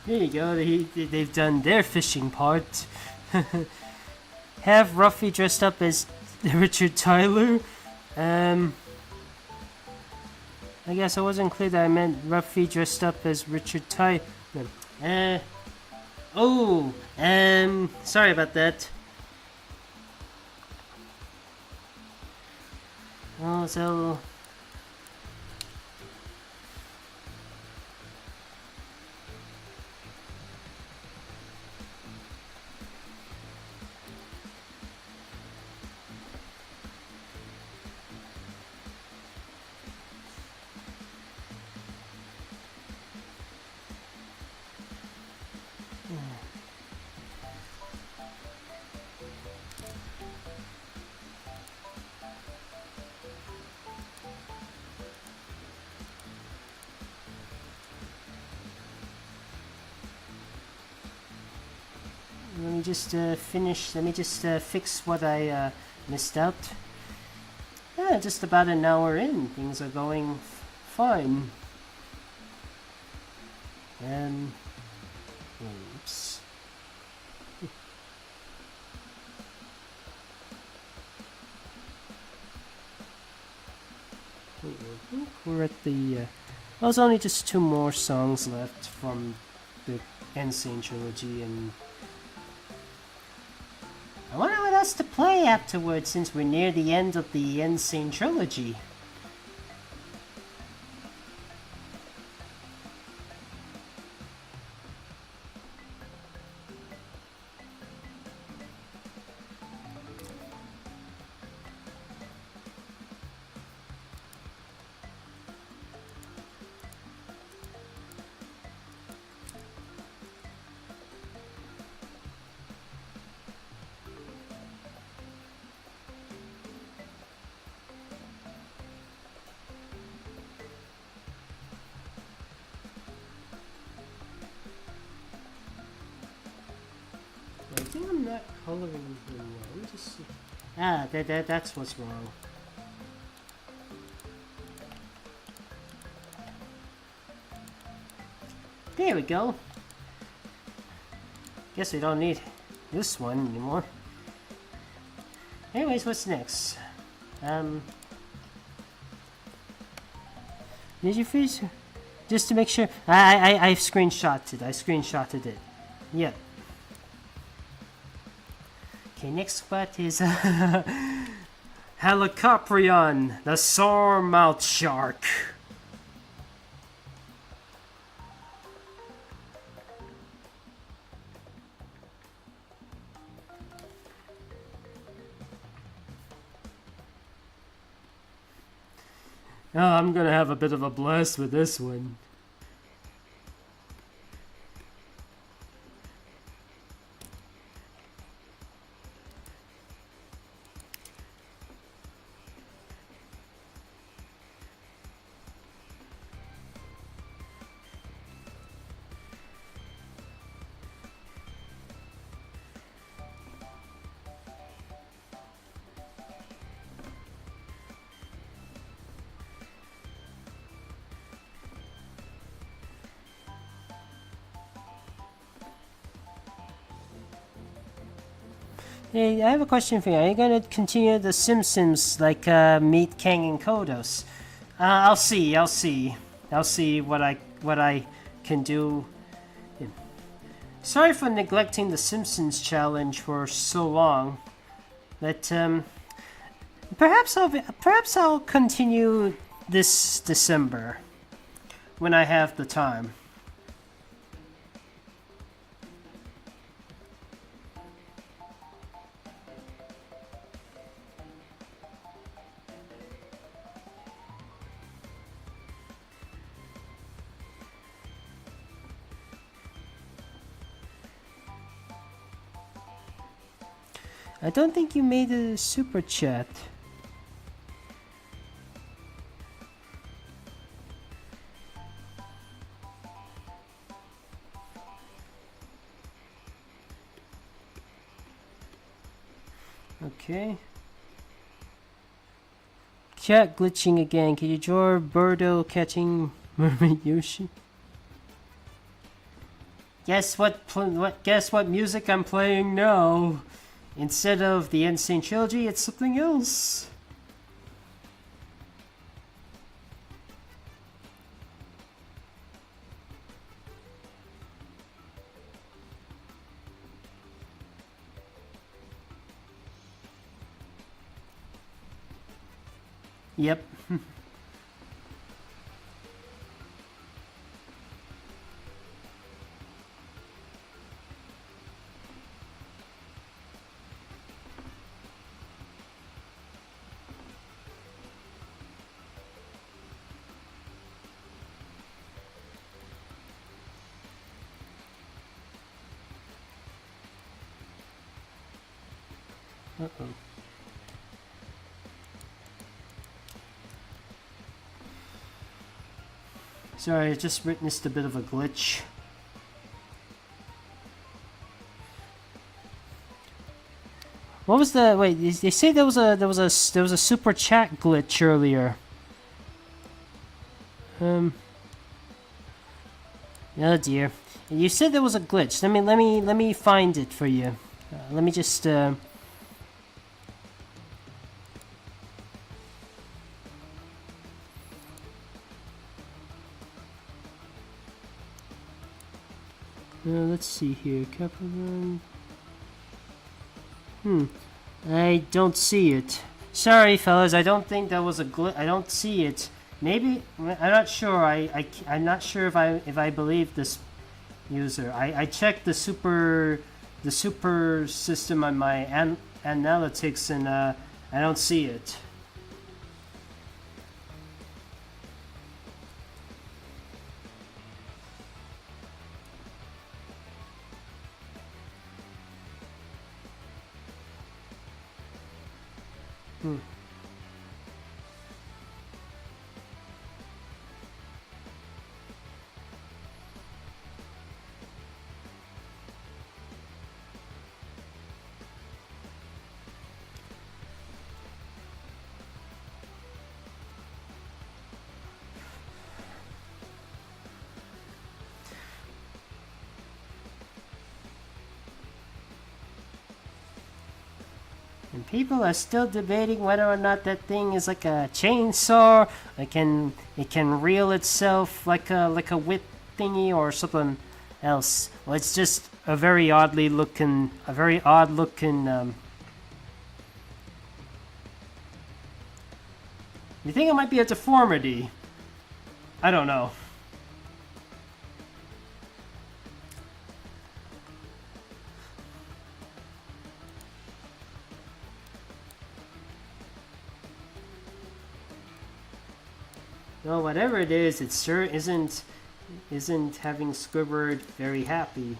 A: There you go. They've done their fishing part. Have Ruffy dressed up as Richard Tyler. I guess I wasn't clear that I meant Ruffy dressed up as Richard Tyler. Sorry about that. Oh, so let me just finish. Let me just fix what I missed out. Yeah, just about an hour in, things are going fine. Oops. We're at the. Well, there's only just 2 more songs left from the Insane Trilogy, and I wonder what else to play afterwards since we're near the end of the Insane Trilogy. not coloring them well? Let me just see. Ah, that's what's wrong. There we go. Guess we don't need this one anymore. Anyways, what's next? Did you freeze? Just to make sure. I screenshotted. I screenshotted it. Yep. Okay, next spot is Helicoprion, the sore-mouthed shark. Oh, I'm gonna have a bit of a blast with this one. Hey, I have a question for you. Are you gonna continue the Simpsons like meet Kang and Kodos? I'll see. I'll see what I can do. Sorry for neglecting the Simpsons challenge for so long, but perhaps I'll continue this December when I have the time. I don't think you made a super chat. Okay. Chat glitching again. Can you draw Birdo catching Mermaid Yoshi? Guess what music I'm playing now? Instead of the Insane Trilogy, it's something else. Yep. Uh-oh. Sorry, I just witnessed a bit of a glitch. What was the wait? They say there was a super chat glitch earlier. Oh dear, you said there was a glitch. Let me find it for you. Let me just. Let's see here. Capricorn. I don't see it. Sorry, fellas. I don't think that was a glitch. I don't see it. Maybe I'm not sure. I'm not sure if I believe this user. I checked the super system on my analytics and I don't see it. And people are still debating whether or not that thing is like a chainsaw. It can reel itself like a whip thingy or something else. Well, it's just a very odd looking. You think it might be a deformity? I don't know. No, whatever it is, it sure isn't having Squidward very happy.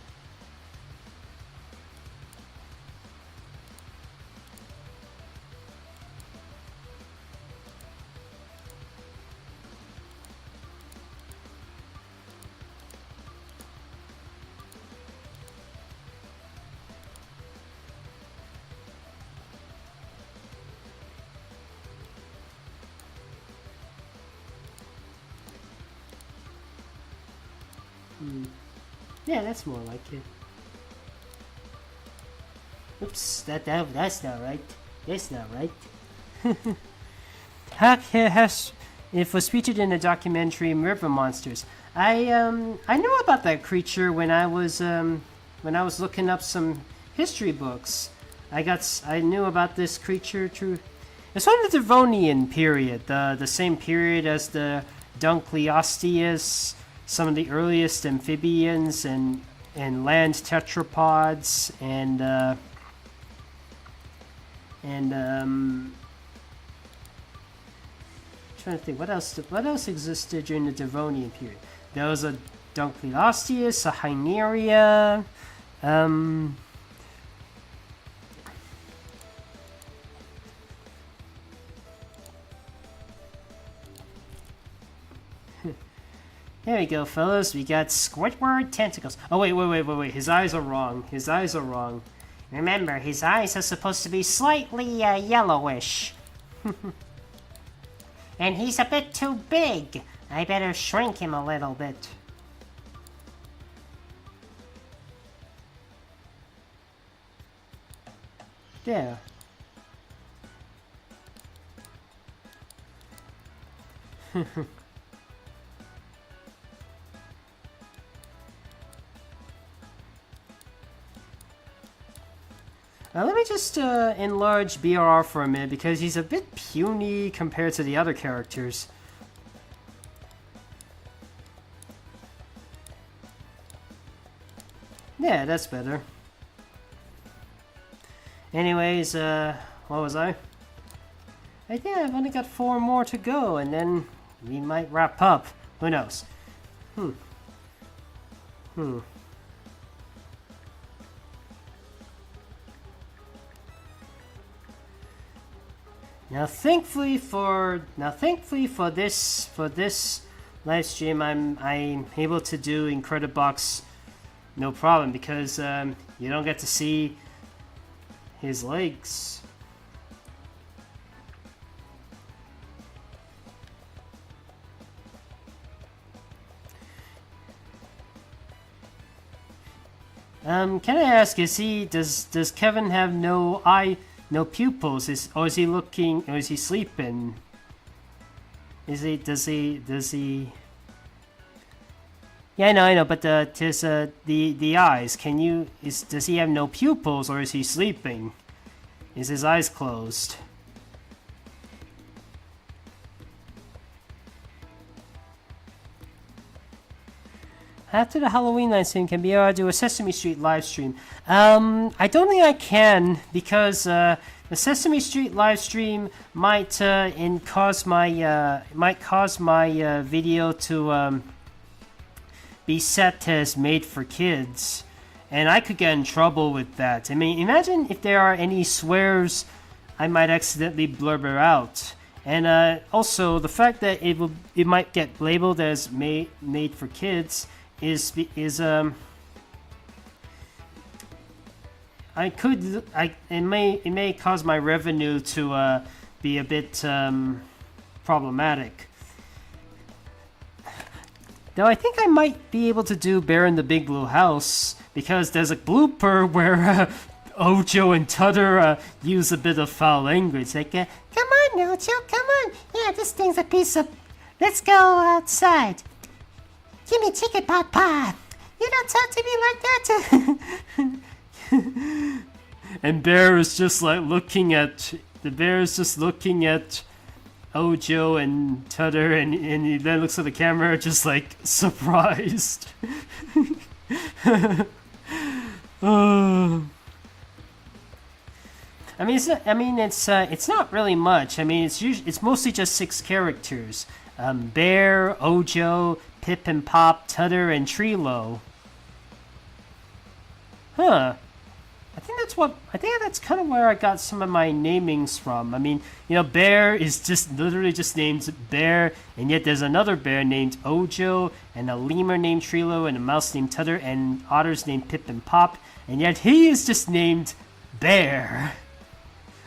A: Yeah, that's more like it. Oops, that's not right. That's not right. Hack has it was featured in the documentary River Monsters. I knew about that creature when I was looking up some history books. I knew about this creature through. It's from the Devonian period, the same period as the Dunkleosteus, some of the earliest amphibians and land tetrapods trying to think what else existed during the Devonian period. There was a Dunkleosteus, a Hyneria, There we go, fellas. We got Squidward tentacles. Oh, wait. His eyes are wrong. Remember, his eyes are supposed to be slightly yellowish. And he's a bit too big. I better shrink him a little bit. There. Let me just enlarge BRR for a minute because he's a bit puny compared to the other characters. Yeah, that's better. Anyways, what was I? I think I've only got 4 more to go and then we might wrap up. Who knows? Now, thankfully for this live stream, I'm able to do Incredibox no problem because you don't get to see his legs. Can I ask? Does Kevin have no pupils? Is he looking? Or is he sleeping? Does he? Yeah, I know. But the eyes. Does he have no pupils, or is he sleeping? Is his eyes closed? After the Halloween live stream, can BR do a Sesame Street live stream? I don't think I can because the Sesame Street live stream might cause my video to be set as made for kids, and I could get in trouble with that. I mean, imagine if there are any swears I might accidentally blurber out. And also the fact that it might get labeled as made for kids it may cause my revenue to be a bit problematic. Though I think I might be able to do Bear in the Big Blue House because there's a blooper where Ojo and Tutter use a bit of foul language. Like, come on, Ojo, come on. Yeah, this thing's a piece of... Let's go outside. Give me chicken pot pie. You don't talk to me like that. And Bear is just like looking at... The bear is just looking at Ojo and Tutter, and he then looks at the camera just like surprised. I mean, it's not really much. I mean, it's mostly just 6 characters: Bear, Ojo, Pip and Pop, Tutter, and Trilo. Huh. I think that's kind of where I got some of my namings from. I mean, Bear is just literally just named Bear, and yet there's another bear named Ojo, and a lemur named Trilo, and a mouse named Tutter, and otters named Pip and Pop, and yet he is just named Bear.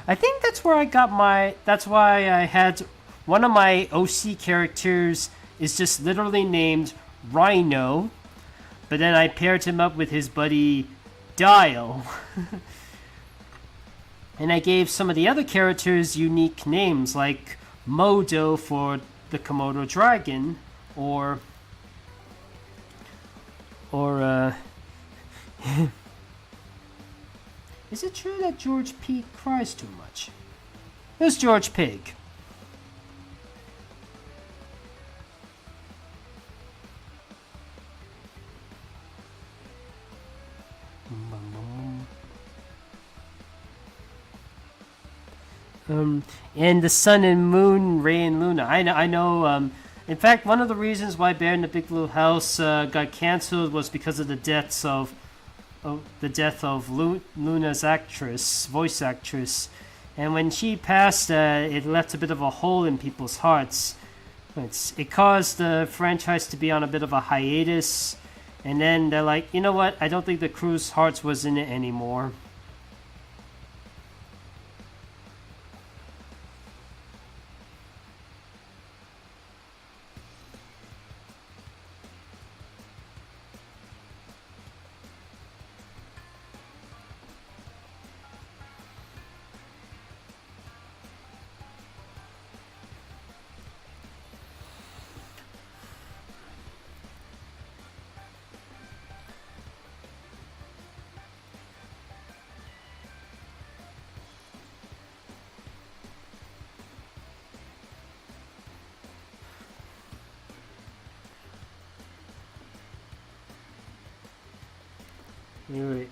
A: I think that's where I got that's why I had one of my OC characters is just literally named Rhino, but then I paired him up with his buddy Dial. And I gave some of the other characters unique names, like Modo for the Komodo dragon, or is it true that George P cries too much? Who's George Pig? And the sun and moon, Ray and Luna. I know. In fact, one of the reasons why Bear in the Big Blue House got canceled was because of the deaths of Luna's voice actress, and when she passed, it left a bit of a hole in people's hearts. It caused the franchise to be on a bit of a hiatus, and then they're like, you know what? I don't think the crew's hearts was in it anymore. Anyway.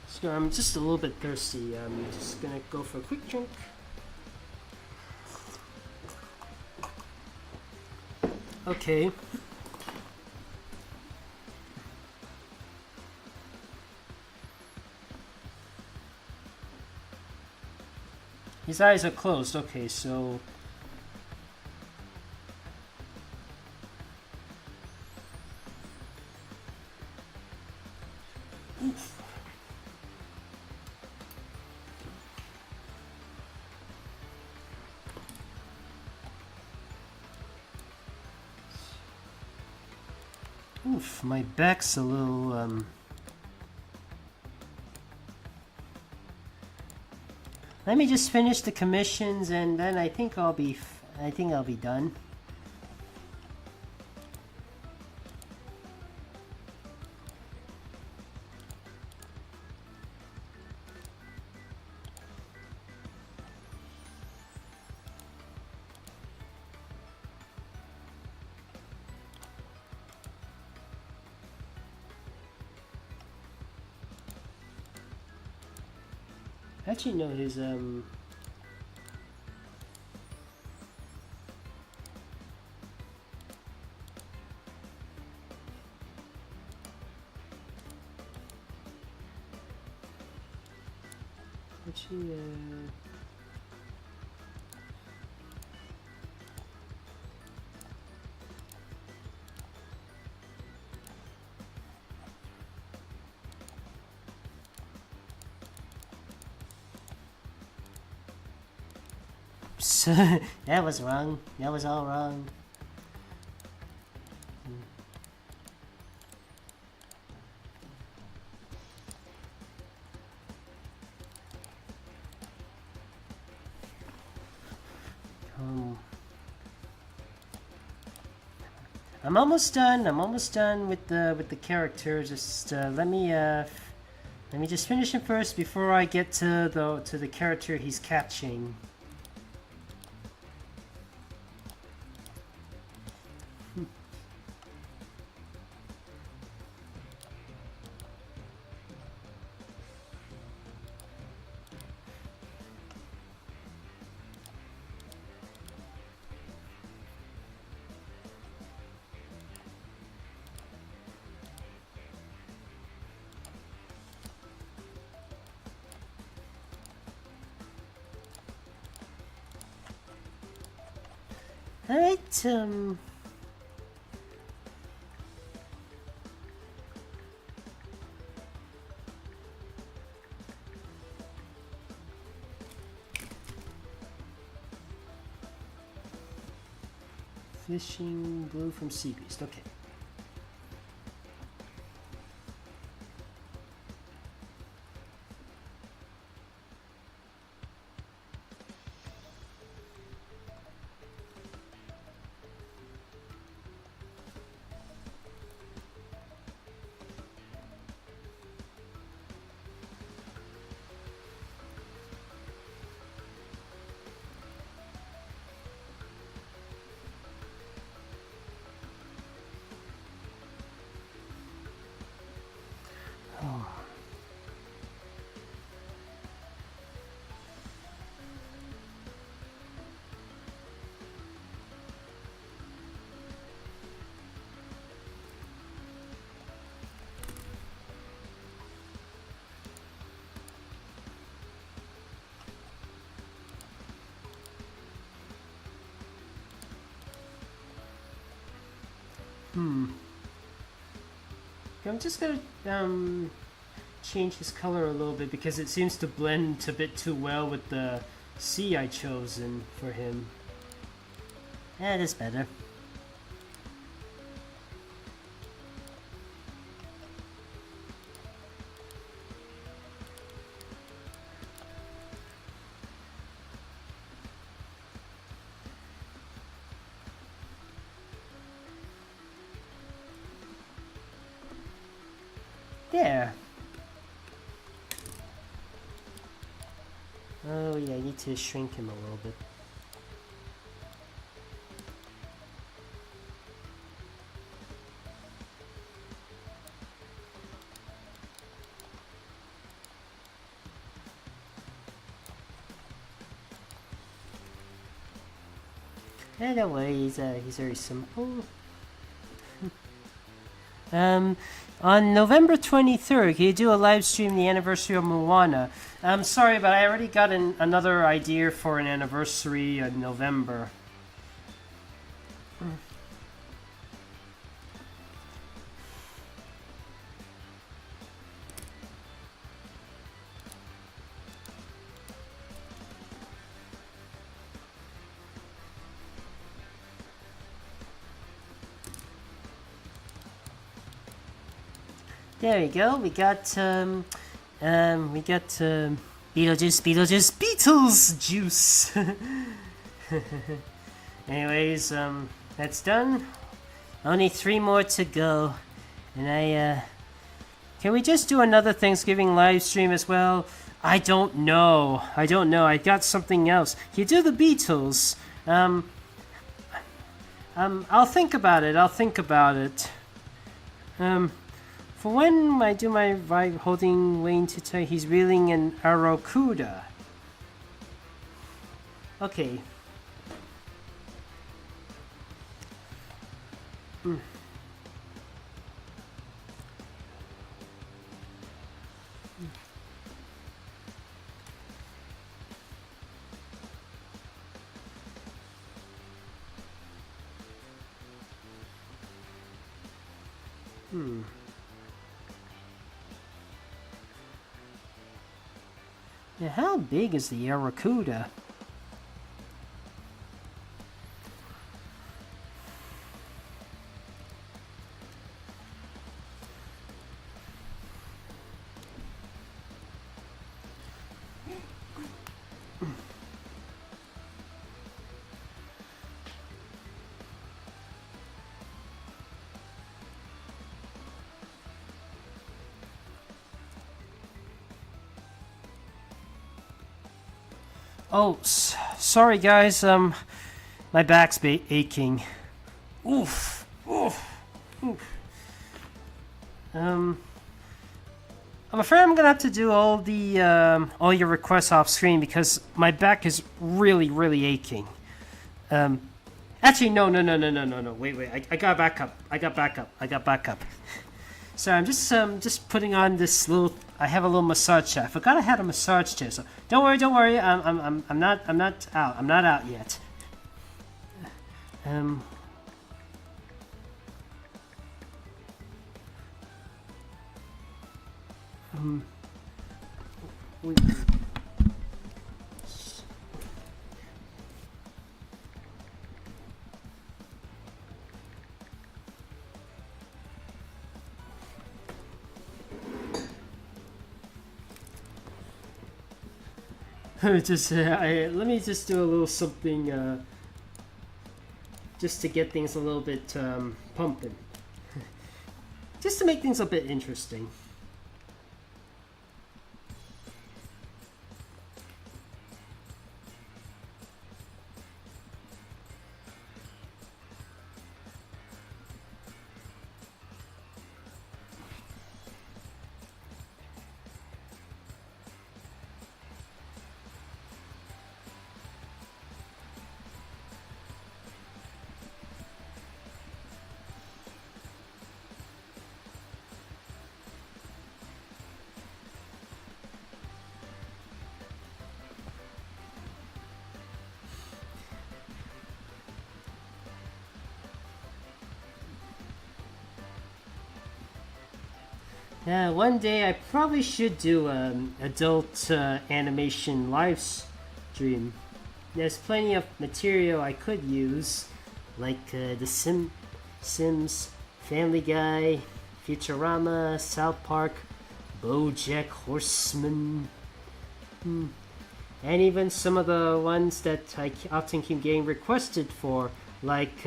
A: So I'm just a little bit thirsty. I'm just gonna go for a quick drink. Okay. His eyes are closed. Okay, so... Oof. Oof, my back's a little, Let me just finish the commissions, and then I think I'll be done. Actually, no, his actually Oops. That was wrong. That was all wrong. I'm almost done. I'm almost done with the character. Just let me just finish him first before I get to the character he's catching. Alright, fishing blue from Sea Beast, okay. I'm just gonna change his color a little bit because it seems to blend a bit too well with the sea I chosen for him. That is better. There. Oh yeah, I need to shrink him a little bit. Don't worry, he's very simple. On November 23rd, can you do a live stream the anniversary of Moana? I'm sorry, but I already got another idea for an anniversary in November. There we go. We got Beetlejuice juice. Anyways, that's done. Only 3 more to go, and can we just do another Thanksgiving live stream as well? I don't know. I got something else. You do the Beatles. I'll think about it. For when I do my vibe holding Wayne to tie, he's reeling an Aracuda. Okay. Now, how big is the Aracuda? Oh, sorry guys. My back's aching. Oof. Oof. Oof. I'm afraid I'm gonna have to do all your requests off screen because my back is really aching. Actually, no. Wait. I got back up. I got back up. Sorry, I'm just putting on this little. I have a little massage chair. I forgot I had a massage chair. So don't worry. I'm not out. I'm not out yet. Wait. Let me just do a little something just to get things a little bit pumping. Just to make things a bit interesting. Yeah, one day I probably should do adult animation live stream. There's plenty of material I could use, like The Sims, Family Guy, Futurama, South Park, BoJack Horseman, and even some of the ones that I often keep getting requested for, like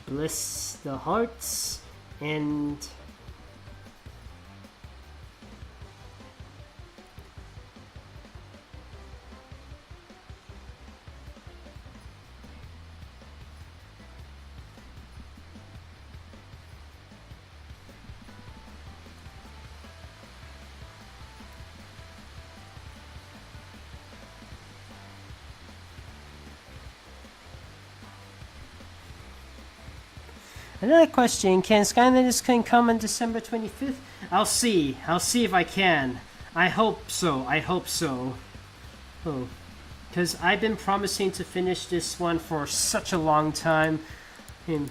A: Bless the Hearts and another question. Can Skylanders come on December 25th? I'll see if I can. I hope so. Oh, because I've been promising to finish this one for such a long time, and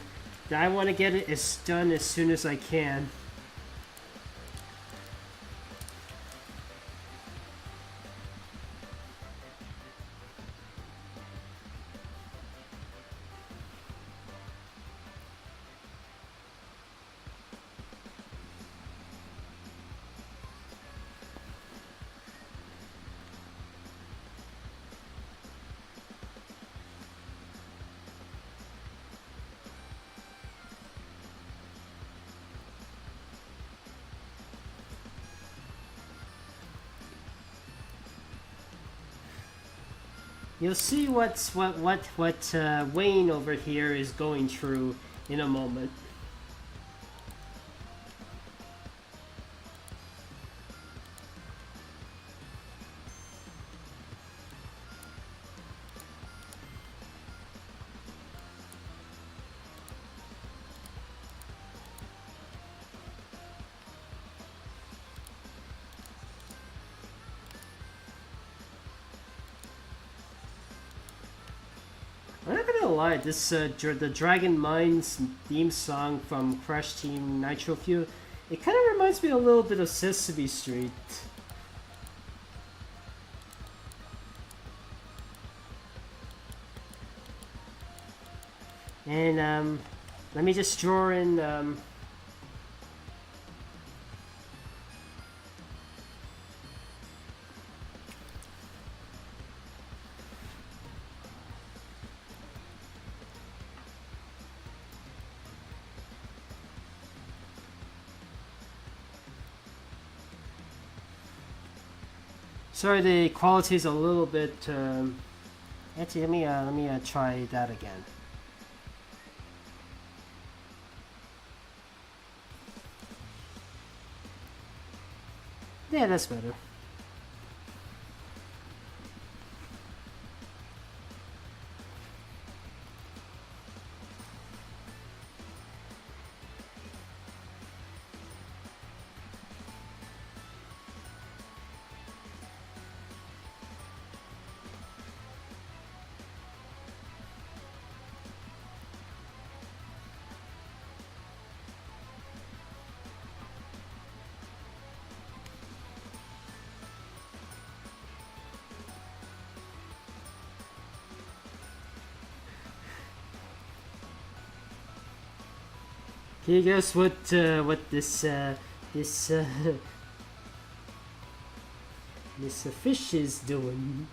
A: I want to get it done as soon as I can. You'll see what Wayne over here is going through in a moment. I'm not gonna lie, this the Dragon Mines theme song from Crash Team Nitro Fuel, it kind of reminds me a little bit of Sesame Street. And let me just draw in Sorry, the quality is a little bit. Actually, let me try that again. Yeah, that's better. Can you guess what this this this fish is doing?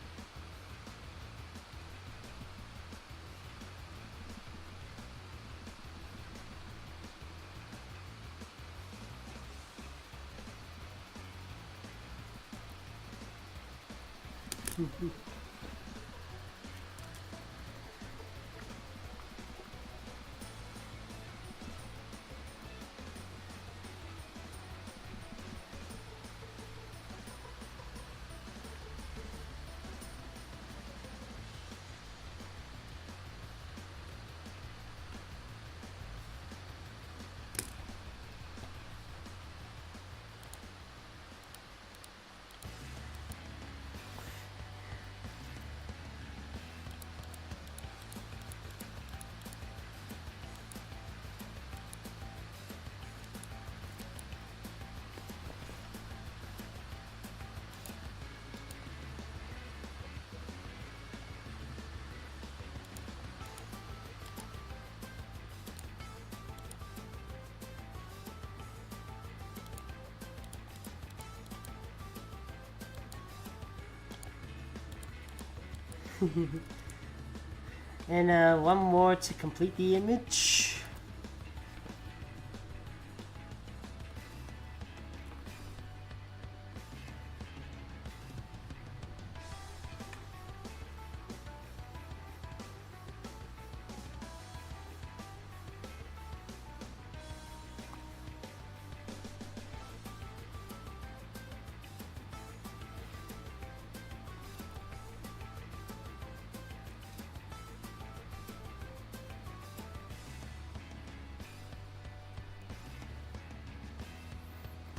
A: And one more to complete the image.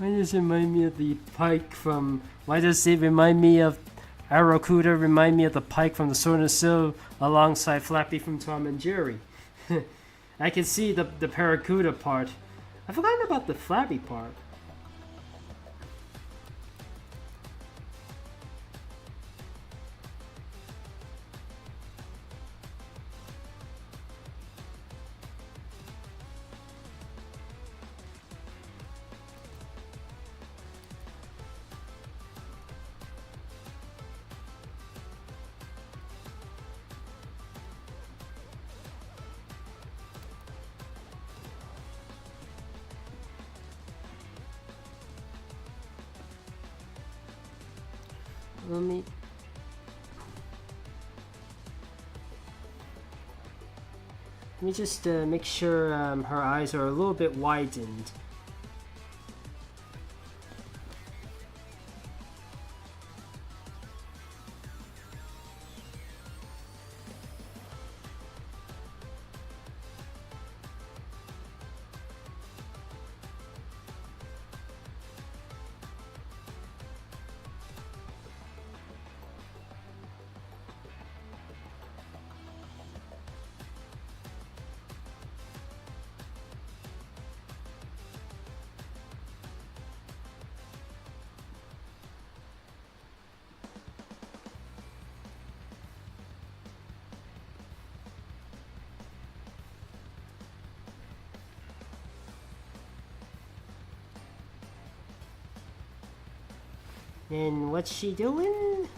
A: Why does it remind me of the pike from... Why does it remind me of... Arakuda remind me of the pike from the Sword and Shield alongside Flappy from Tom and Jerry? I can see the Paracuda part. I forgot about the Flappy part. Let me just make sure her eyes are a little bit widened. And what's she doing?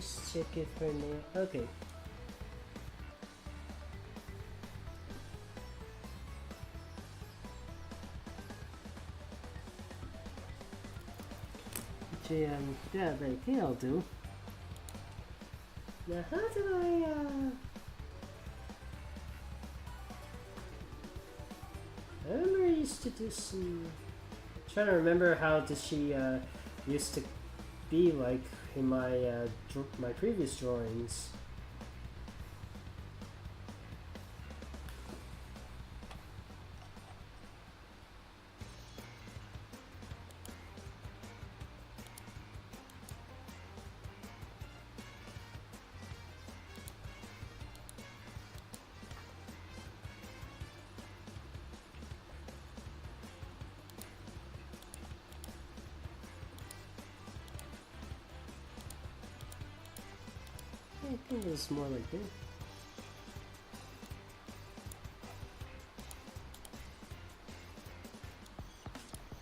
A: Just check if her nail. Okay. Yeah, I think I'll do. Now, how do I remember I used to do some. Trying to remember how did she used to be like in my my previous drawings. I think it's more like this.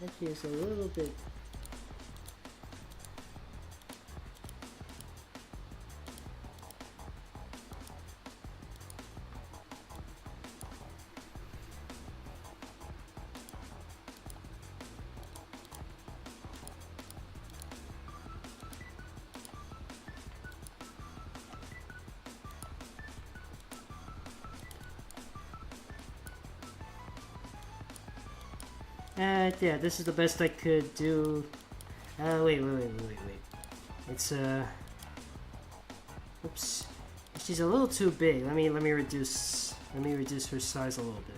A: Actually, it's a little bit. Yeah, this is the best I could do. Wait. It's oops. She's a little too big. Let me reduce her size a little bit.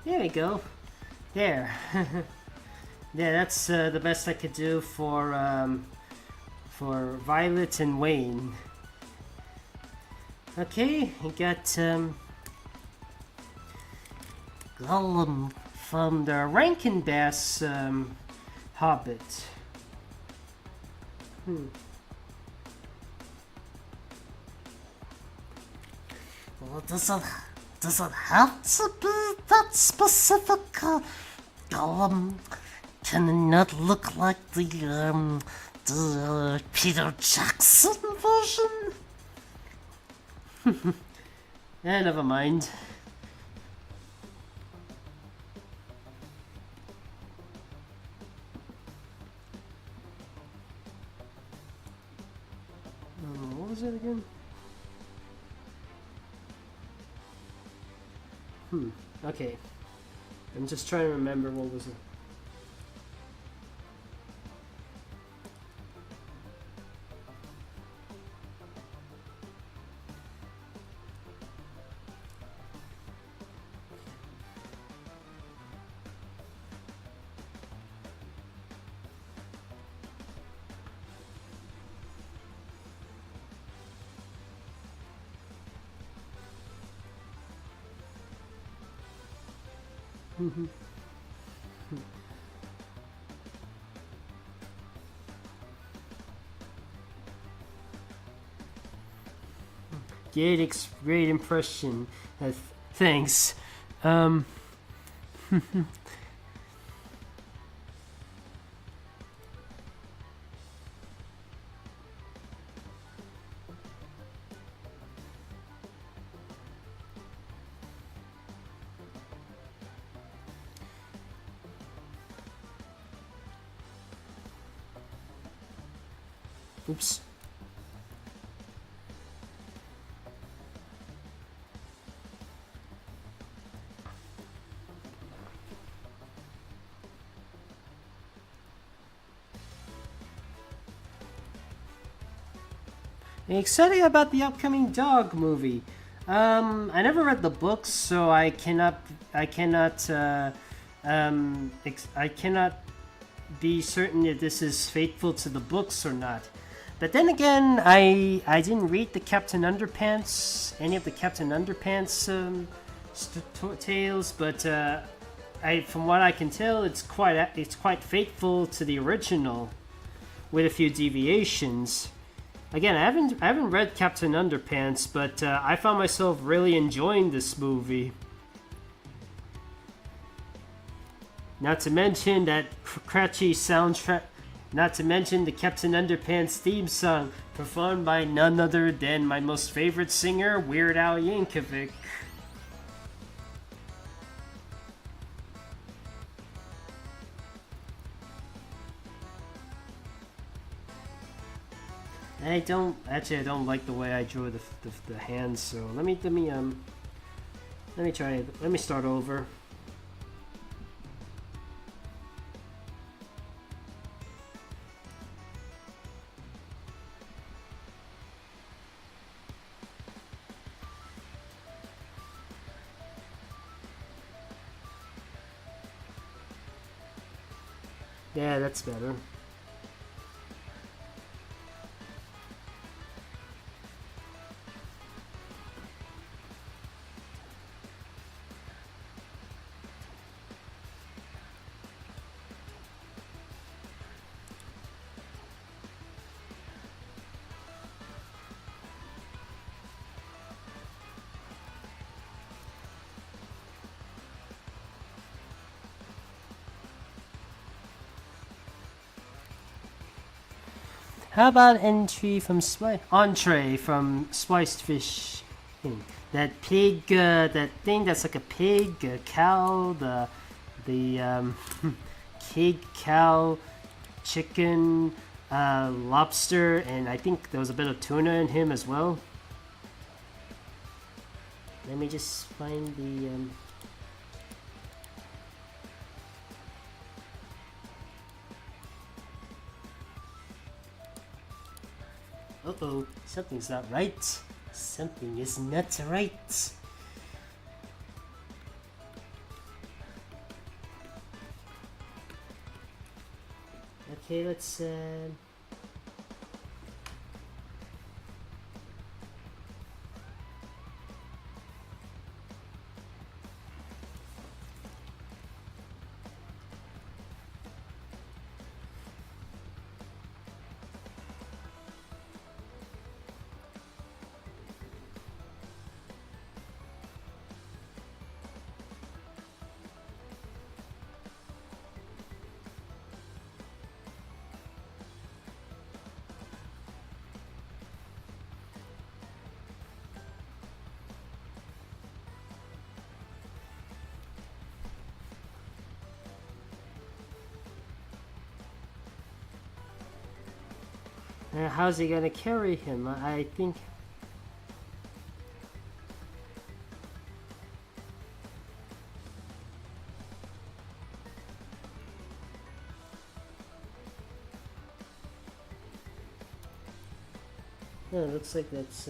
A: There we go. There. Yeah, that's the best I could do for Violet and Wayne. Okay, we got Gollum from the Rankin Bass Hobbit.
B: Well, does it have to be that specific? Gollum, can it not look like the Peter Jackson version?
A: Never mind. What was it again? Okay. I'm just trying to remember what was it. Great impression. Thanks. Oops. Excited about the upcoming Dog movie. I never read the books, so I cannot be certain if this is faithful to the books or not. But then again, I didn't read the Captain Underpants, any of the Captain Underpants tales, but from what I can tell, it's quite faithful to the original, with a few deviations. Again, I haven't read Captain Underpants, but I found myself really enjoying this movie. Not to mention that catchy soundtrack. Not to mention the Captain Underpants theme song, performed by none other than my most favorite singer, Weird Al Yankovic. I don't like the way I drew the hands. So let me try. Let me start over. Yeah, that's better. How about entree from spiced fish? That pig, that thing that's like a pig, a cow, the pig, cow, chicken, lobster, and I think there was a bit of tuna in him as well. Let me just find the. Uh-oh, something's not right. Something is not right. Okay, let's how's he gonna carry him? I think. No, it looks like that's.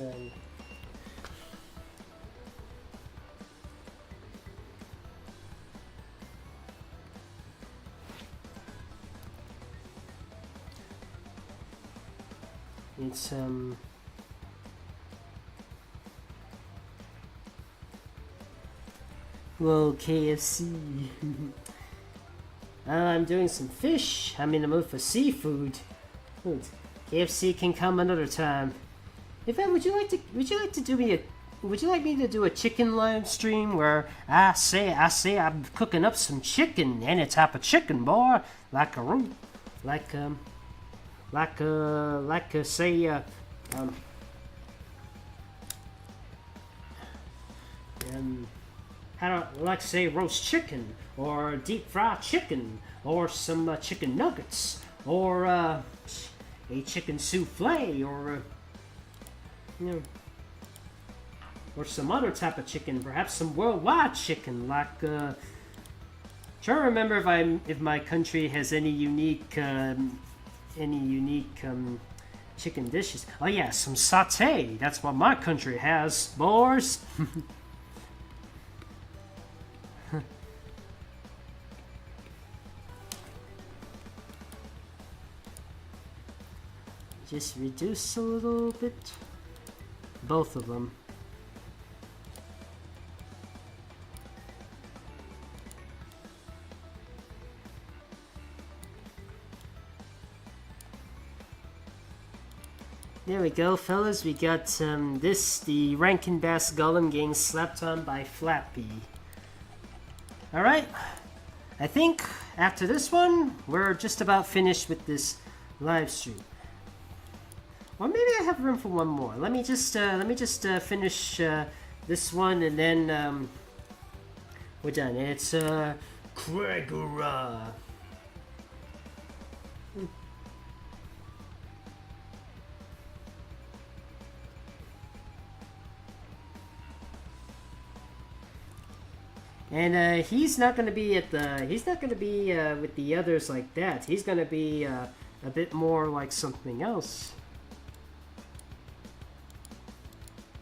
A: It's Whoa, KFC. I'm doing some fish. I'm in the mood for seafood. KFC can come another time. In fact, would you like me to do a chicken live stream where I say I'm cooking up some chicken, any type of chicken, boy, like say roast chicken or deep fried chicken or some chicken nuggets or a chicken souffle or or some other type of chicken, perhaps some worldwide chicken like trying to remember if my country has any unique chicken dishes. Oh yeah, some satay. That's what my country has, boys. Just reduce a little bit. Both of them. There we go, fellas. We got the Rankin Bass Gollum getting slapped on by Flappy. Alright. I think after this one, we're just about finished with this live stream. Or maybe I have room for one more. Let me just finish this one and then we're done. It's Kregura. And he's not gonna be at the. He's not gonna be with the others like that. He's gonna be a bit more like something else.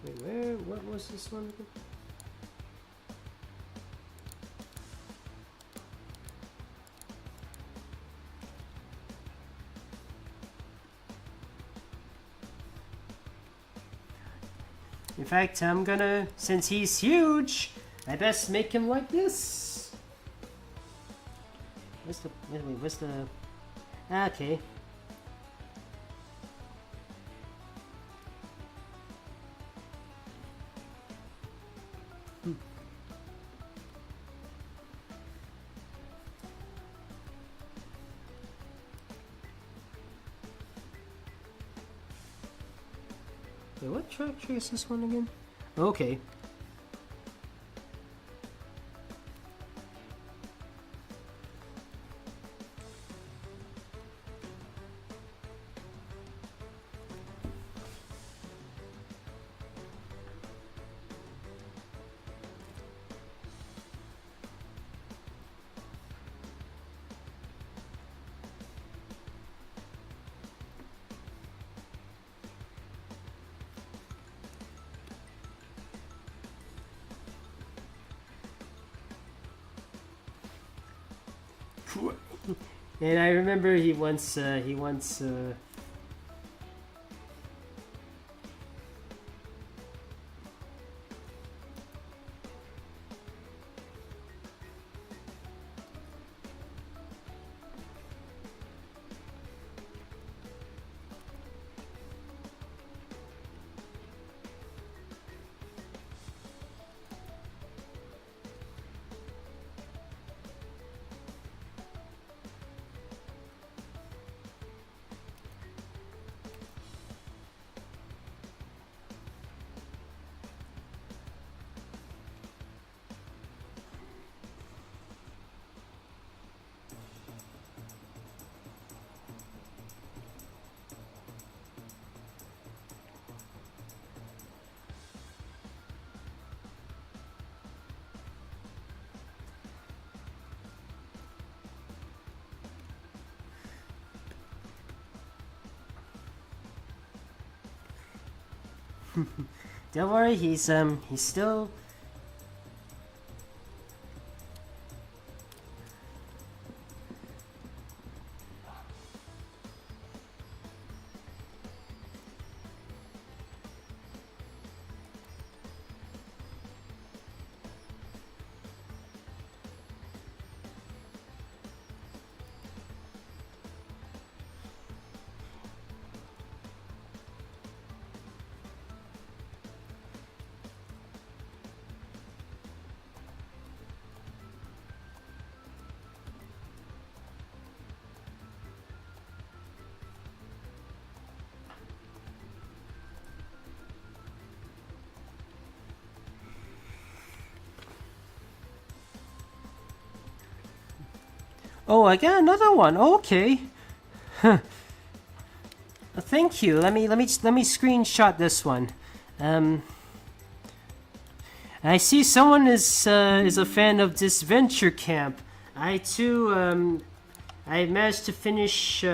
A: Wait, where? What was this one again? In fact, I'm gonna, since he's huge, I best make him like this. Where's the, wait, where's the, okay. Wait, what track tree is this one again? Okay. And I remember he once don't worry, he's still. Oh, I got another one. Okay. Huh. Thank you. Let me screenshot this one. I see someone is a fan of this Venture Camp. I too I managed to finish the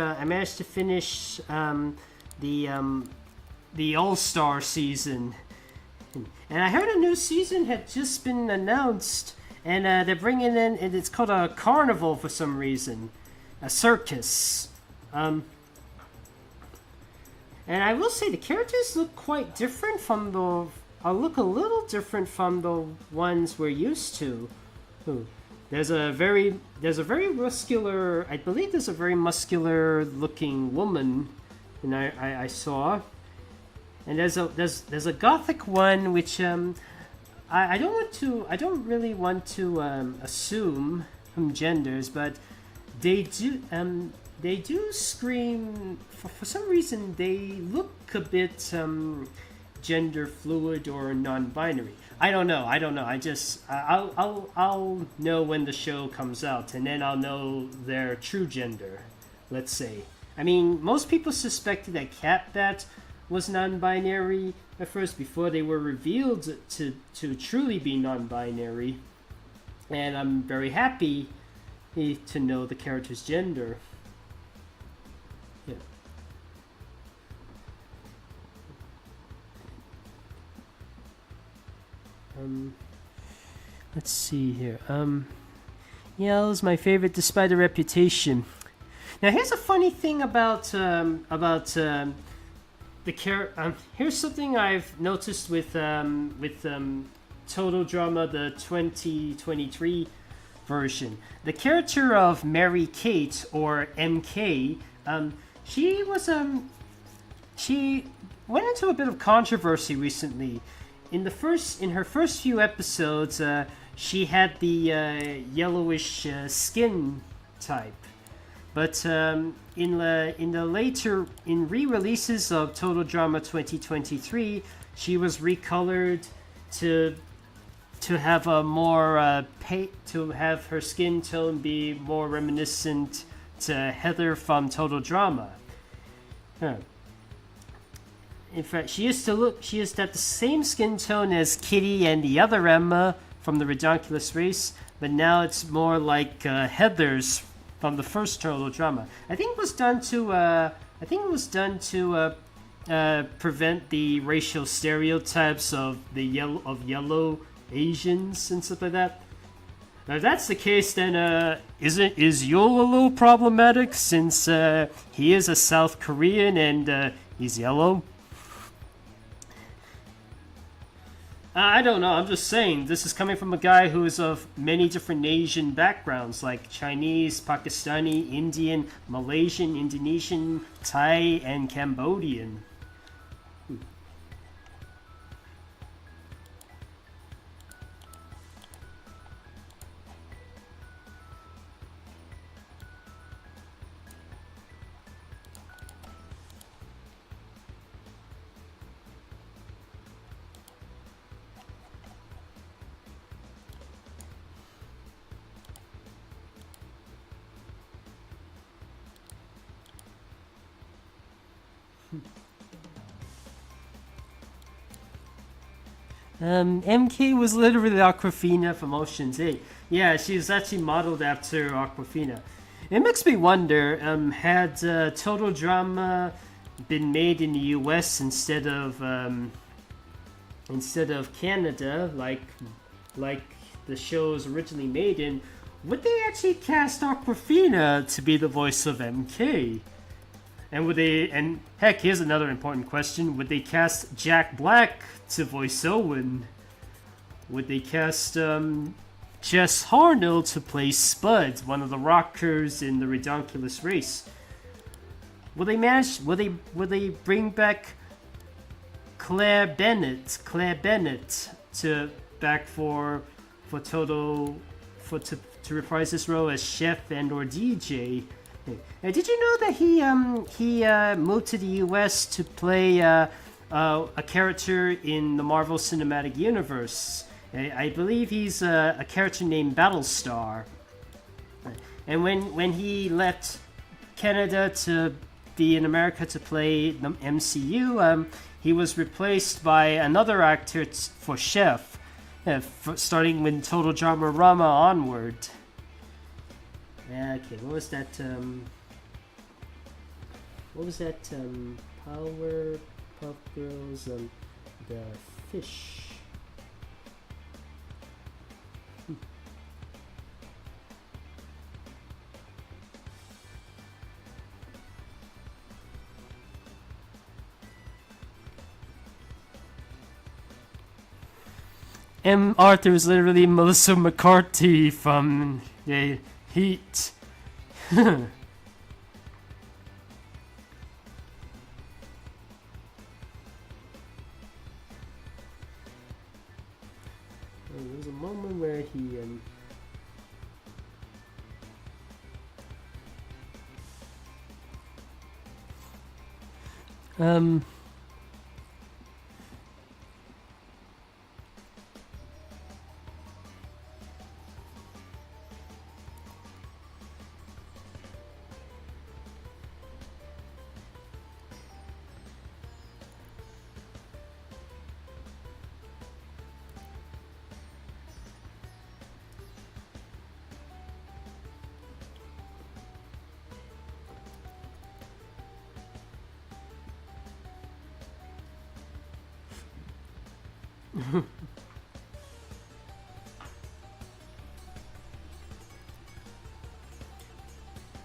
A: All-Star season. And I heard a new season had just been announced. And they're bringing in, and it's called a carnival for some reason. A circus. And I will say the characters look quite different from the... look a little different from the ones we're used to. Ooh. There's a very muscular... I believe there's a very muscular looking woman. And I saw. And there's a gothic one which I don't really want to assume genders, but they do scream for some reason. They look a bit gender fluid or non-binary. I don't know. I'll know when the show comes out, and then I'll know their true gender. Let's say. I mean, most people suspected that Catbat was non-binary at first before they were revealed to truly be non-binary, and I'm very happy to know the character's gender. Yeah. Let's see here. Yell's my favorite despite a reputation. Now here's a funny thing about the here's something I've noticed with Total Drama, the 2023 version. The character of Mary Kate, or MK, she went into a bit of controversy recently. In her first few episodes, she had the yellowish skin type. But in re-releases of Total Drama 2023, she was recolored to have a more to have her skin tone be more reminiscent to Heather from Total Drama. In fact, she used to have the same skin tone as Kitty and the other Emma from the Redonkulous race, but now it's more like Heather's from the first Total Drama. I think it was done to prevent the racial stereotypes of yellow Asians and stuff like that. Now, if that's the case, then is Yul a little problematic since he is a South Korean and he's yellow? I don't know. I'm just saying this is coming from a guy who is of many different Asian backgrounds, like Chinese, Pakistani, Indian, Malaysian, Indonesian, Thai, and Cambodian. MK was literally Aquafina from Ocean's 8. Yeah, she was actually modeled after Aquafina. It makes me wonder, had Total Drama been made in the US instead of Canada, like the show was originally made in, would they actually cast Aquafina to be the voice of MK? And heck, here's another important question. Would they cast Jack Black to voice Owen? Would they cast Jess Harnell to play Spud, one of the rockers in the Redonkulous race? Will they bring back Claire Bennett to reprise this role as chef and or DJ? Did you know that he moved to the U.S. to play a character in the Marvel Cinematic Universe? I believe he's a character named Battlestar. And when he left Canada to be in America to play the MCU, he was replaced by another actor for Chef, starting with Total Drama Rama onward. Okay, what was that? Powerpuff Girls, the fish. M. Arthur is literally Melissa McCarthy from Heat. Um.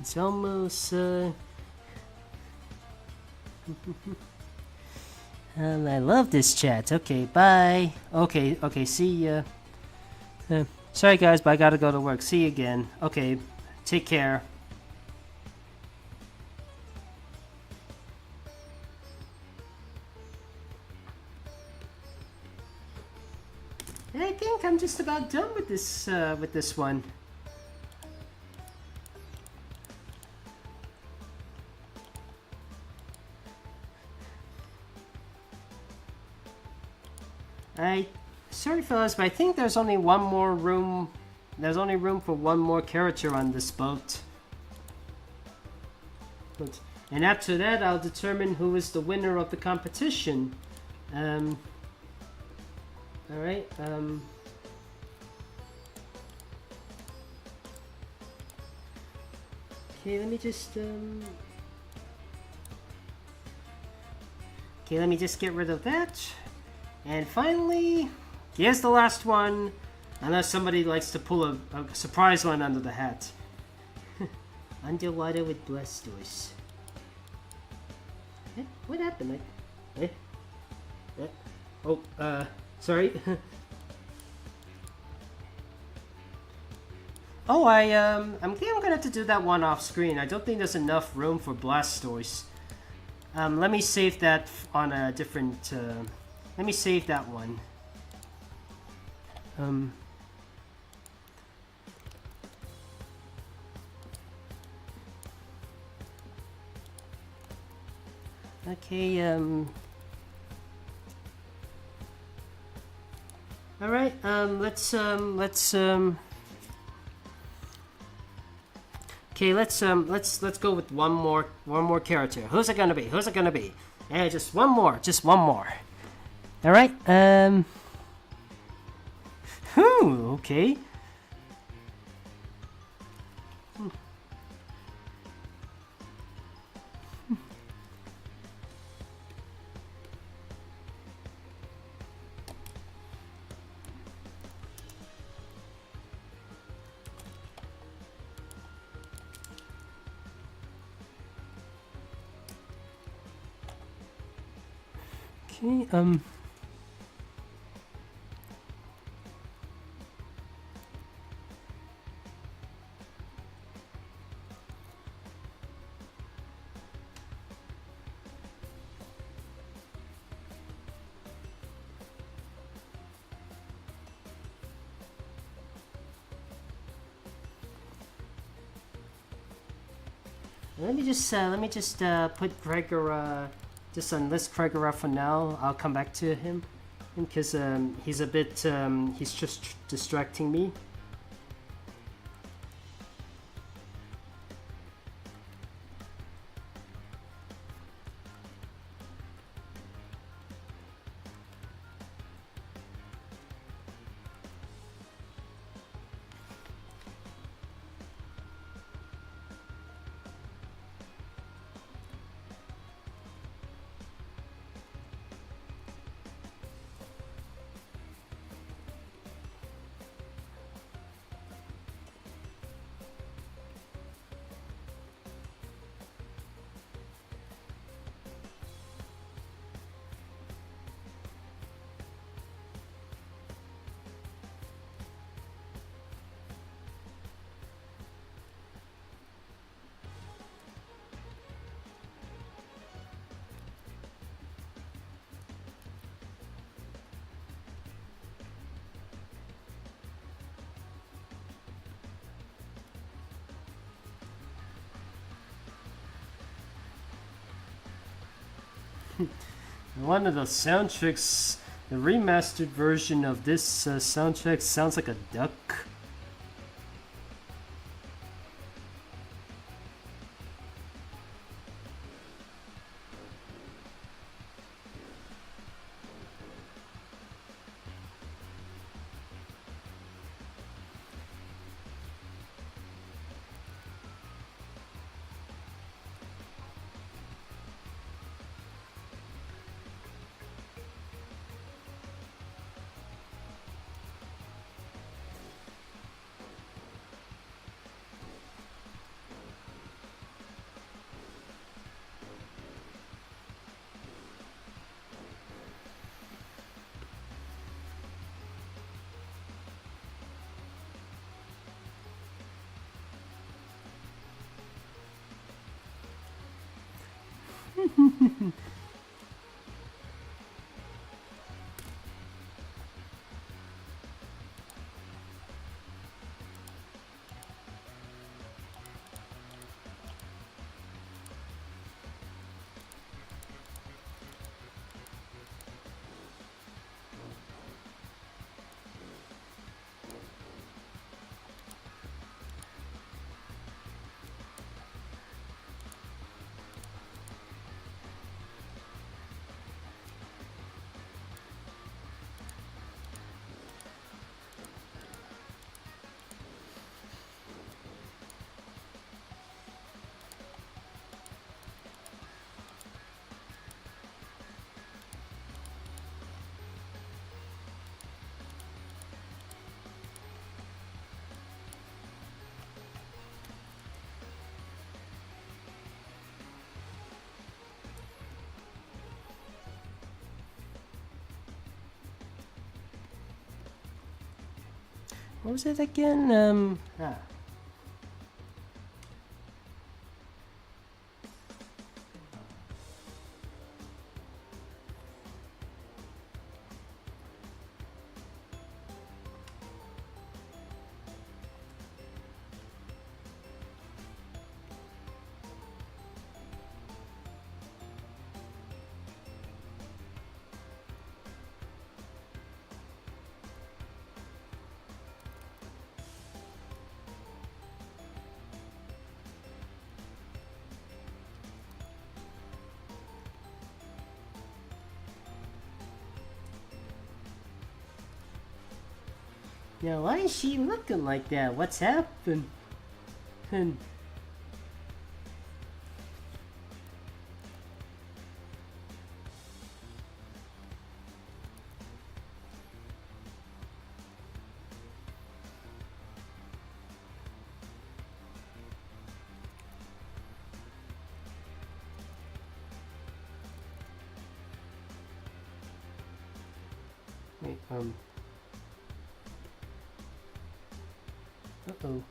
A: It's almost, I love this chat. Okay, bye. Okay, see ya. Sorry guys, but I gotta go to work. See you again. Okay, take care. I think I'm just about done with this one. Sorry fellas, but I think there's only one more room. There's only room for one more character on this boat. And after that, I'll determine who is the winner of the competition. Alright, okay, let me just, okay, let me just get rid of that. And finally, here's the last one. Unless somebody likes to pull a surprise one under the hat. Underwater with Blastoise. Eh, what happened? Oh, sorry. Oh, I'm think I'm gonna have to do that one off screen. I don't think there's enough room for Blastoise. Let me save that on a different, let me save that one. Okay, alright, let's okay, let's go with one more character. Who's it gonna be? Who's it gonna be? Just one more, Alright, okay. Okay, let me just put Gregor just enlist Gregor for now. I'll come back to him because he's a bit he's just distracting me. One of the soundtracks, the remastered version of this soundtrack sounds like a duck. What was it again? Yeah, why is she looking like that? What's happened? And wait, uh-oh.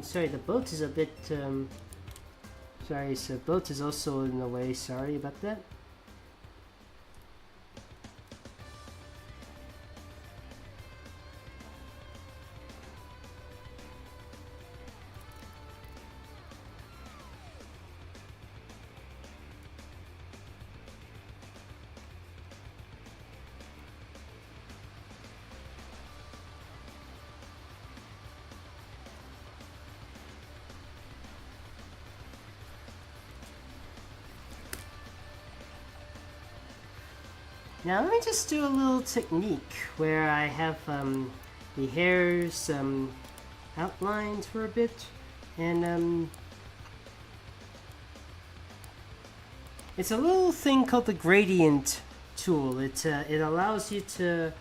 A: Sorry, the boat is a bit, sorry, so boat is also in the way, sorry about that. Now let me just do a little technique where I have the hairs outlined for a bit, and it's a little thing called the gradient tool. It allows you to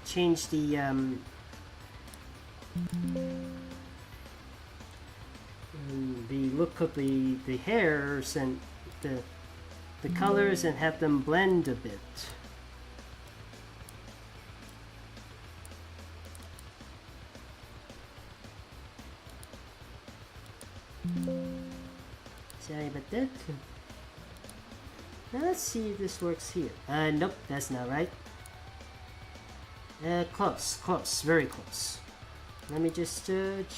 A: change the look of the hairs and the colors and have them blend a bit. Sorry about that. Now let's see if this works here. Nope, that's not right. Close, very close. Let me just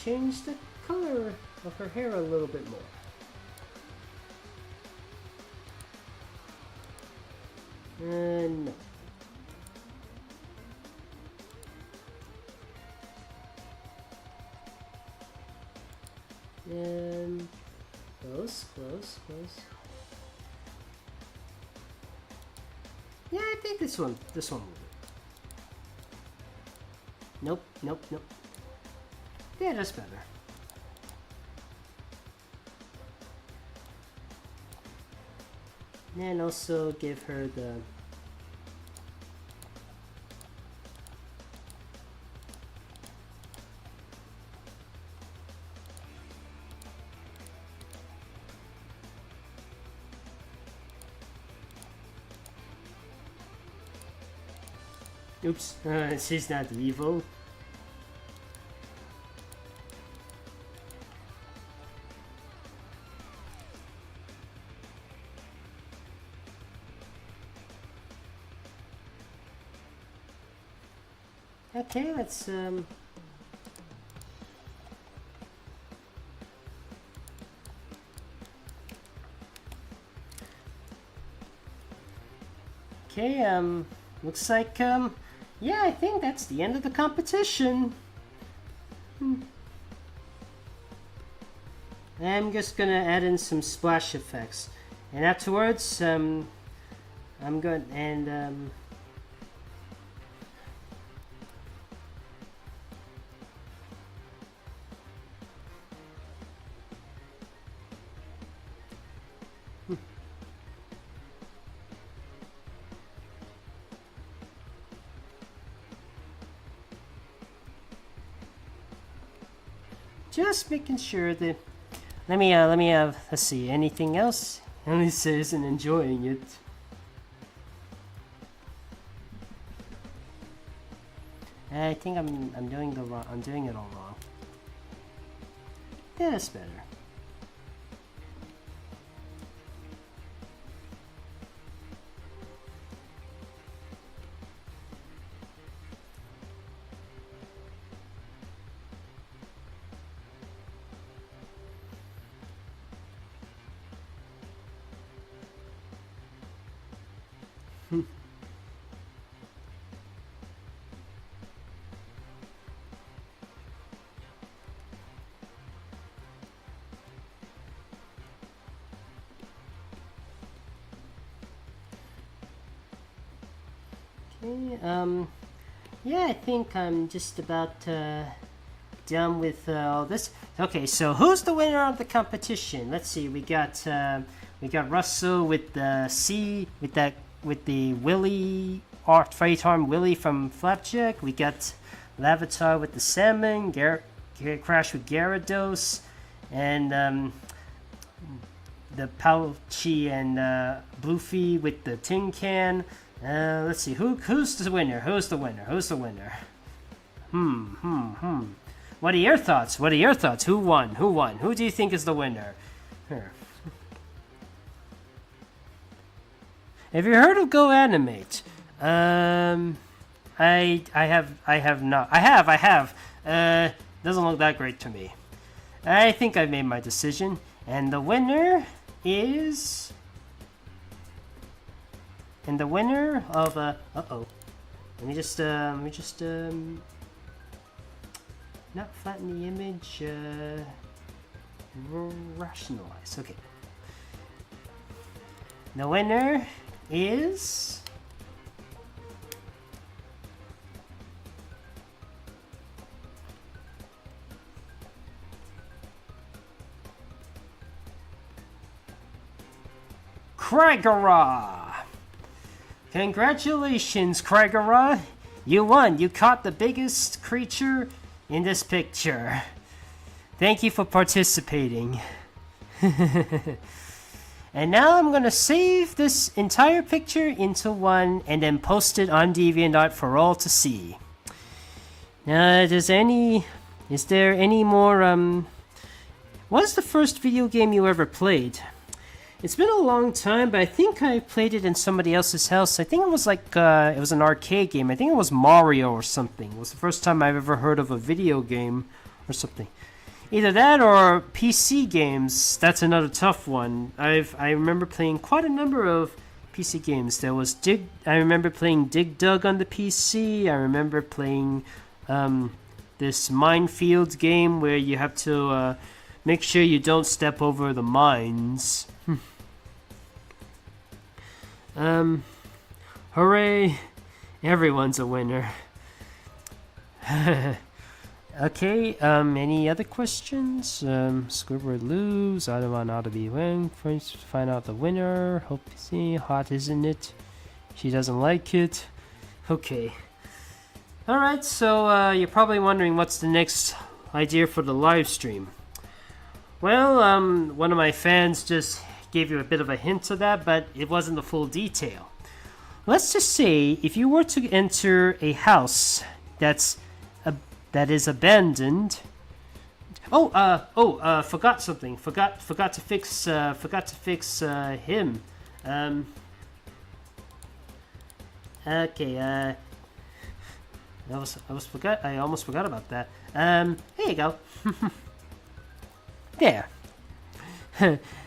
A: change the color of her hair a little bit more. No. Close. Yeah, I think this one will do. Nope. Yeah, that's better. And also give her the oops, she's not evil. Okay, let's okay, looks like yeah, I think that's the end of the competition. I'm just gonna add in some splash effects, and afterwards I'm going and just making sure that let me let's see, anything else? Only says and enjoying it. I think I'm doing it all wrong. Yeah, that's better. Okay, yeah, I think I'm just about done with all this. Okay, so who's the winner of the competition? Let's see. We got Russell with the with the Willy Freight Arm Willy from Flapjack. We got Lavatar with the salmon. Crash with Gyarados, and the Pouchy and Bluefy with the tin can. Let's see, who's the winner? Who's the winner? What are your thoughts? Who won? Who do you think is the winner? Here. Have you heard of Go Animate? I have not. I have. Doesn't look that great to me. I think I made my decision, and the winner is. And the winner of let me just not flatten the image. Rationalize. Okay. The winner is... Kragara! Congratulations, Kragara! You won! You caught the biggest creature in this picture. Thank you for participating. And now I'm gonna save this entire picture into one and then post it on DeviantArt for all to see. Now, is there any more, what's the first video game you ever played? It's been a long time, but I think I played it in somebody else's house. I think it was like, it was an arcade game. I think it was Mario or something. It was the first time I've ever heard of a video game or something. Either that or PC games. That's another tough one. I remember playing quite a number of PC games. There was I remember playing Dig Dug on the PC. I remember playing this minefield game where you have to make sure you don't step over the mines. Hooray! Everyone's a winner. Okay, any other questions? Squidward lose, other one ought to be win. First, find out the winner. Hope you see. Hot, isn't it? She doesn't like it. Okay. Alright, so you're probably wondering what's the next idea for the live stream. Well, one of my fans just gave you a bit of a hint of that, but it wasn't the full detail. Let's just say if you were to enter a house that is abandoned. Forgot something. Forgot to fix him. Okay. I almost forgot about that. Here you go. There.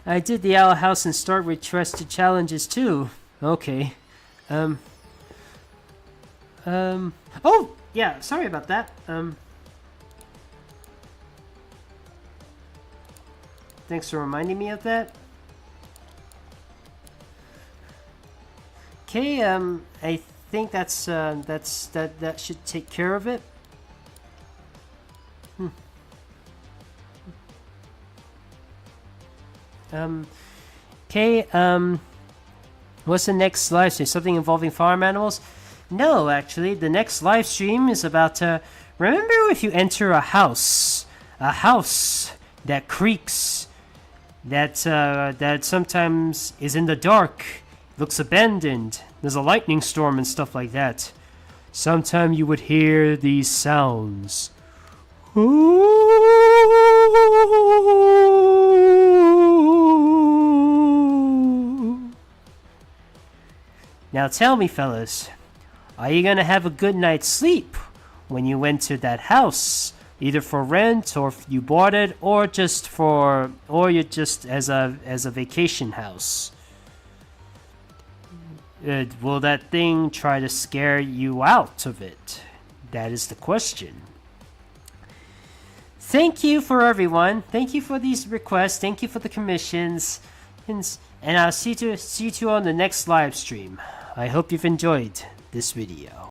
A: I did the Owl House and start with trusted challenges too. Okay. Oh, yeah, sorry about that. Thanks for reminding me of that. Okay, I think that should take care of it. Okay, what's the next live stream? Something involving farm animals? No, actually, the next live stream is about, remember if you enter a house that creaks, that sometimes is in the dark, looks abandoned, there's a lightning storm and stuff like that. Sometime you would hear these sounds. Now tell me, fellas, are you gonna have a good night's sleep when you enter that house, either for rent or if you bought it, or you're just as a vacation house? Will that thing try to scare you out of it? That is the question. Thank you for everyone. Thank you for these requests. Thank you for the commissions. And I'll see you on the next live stream. I hope you've enjoyed this video.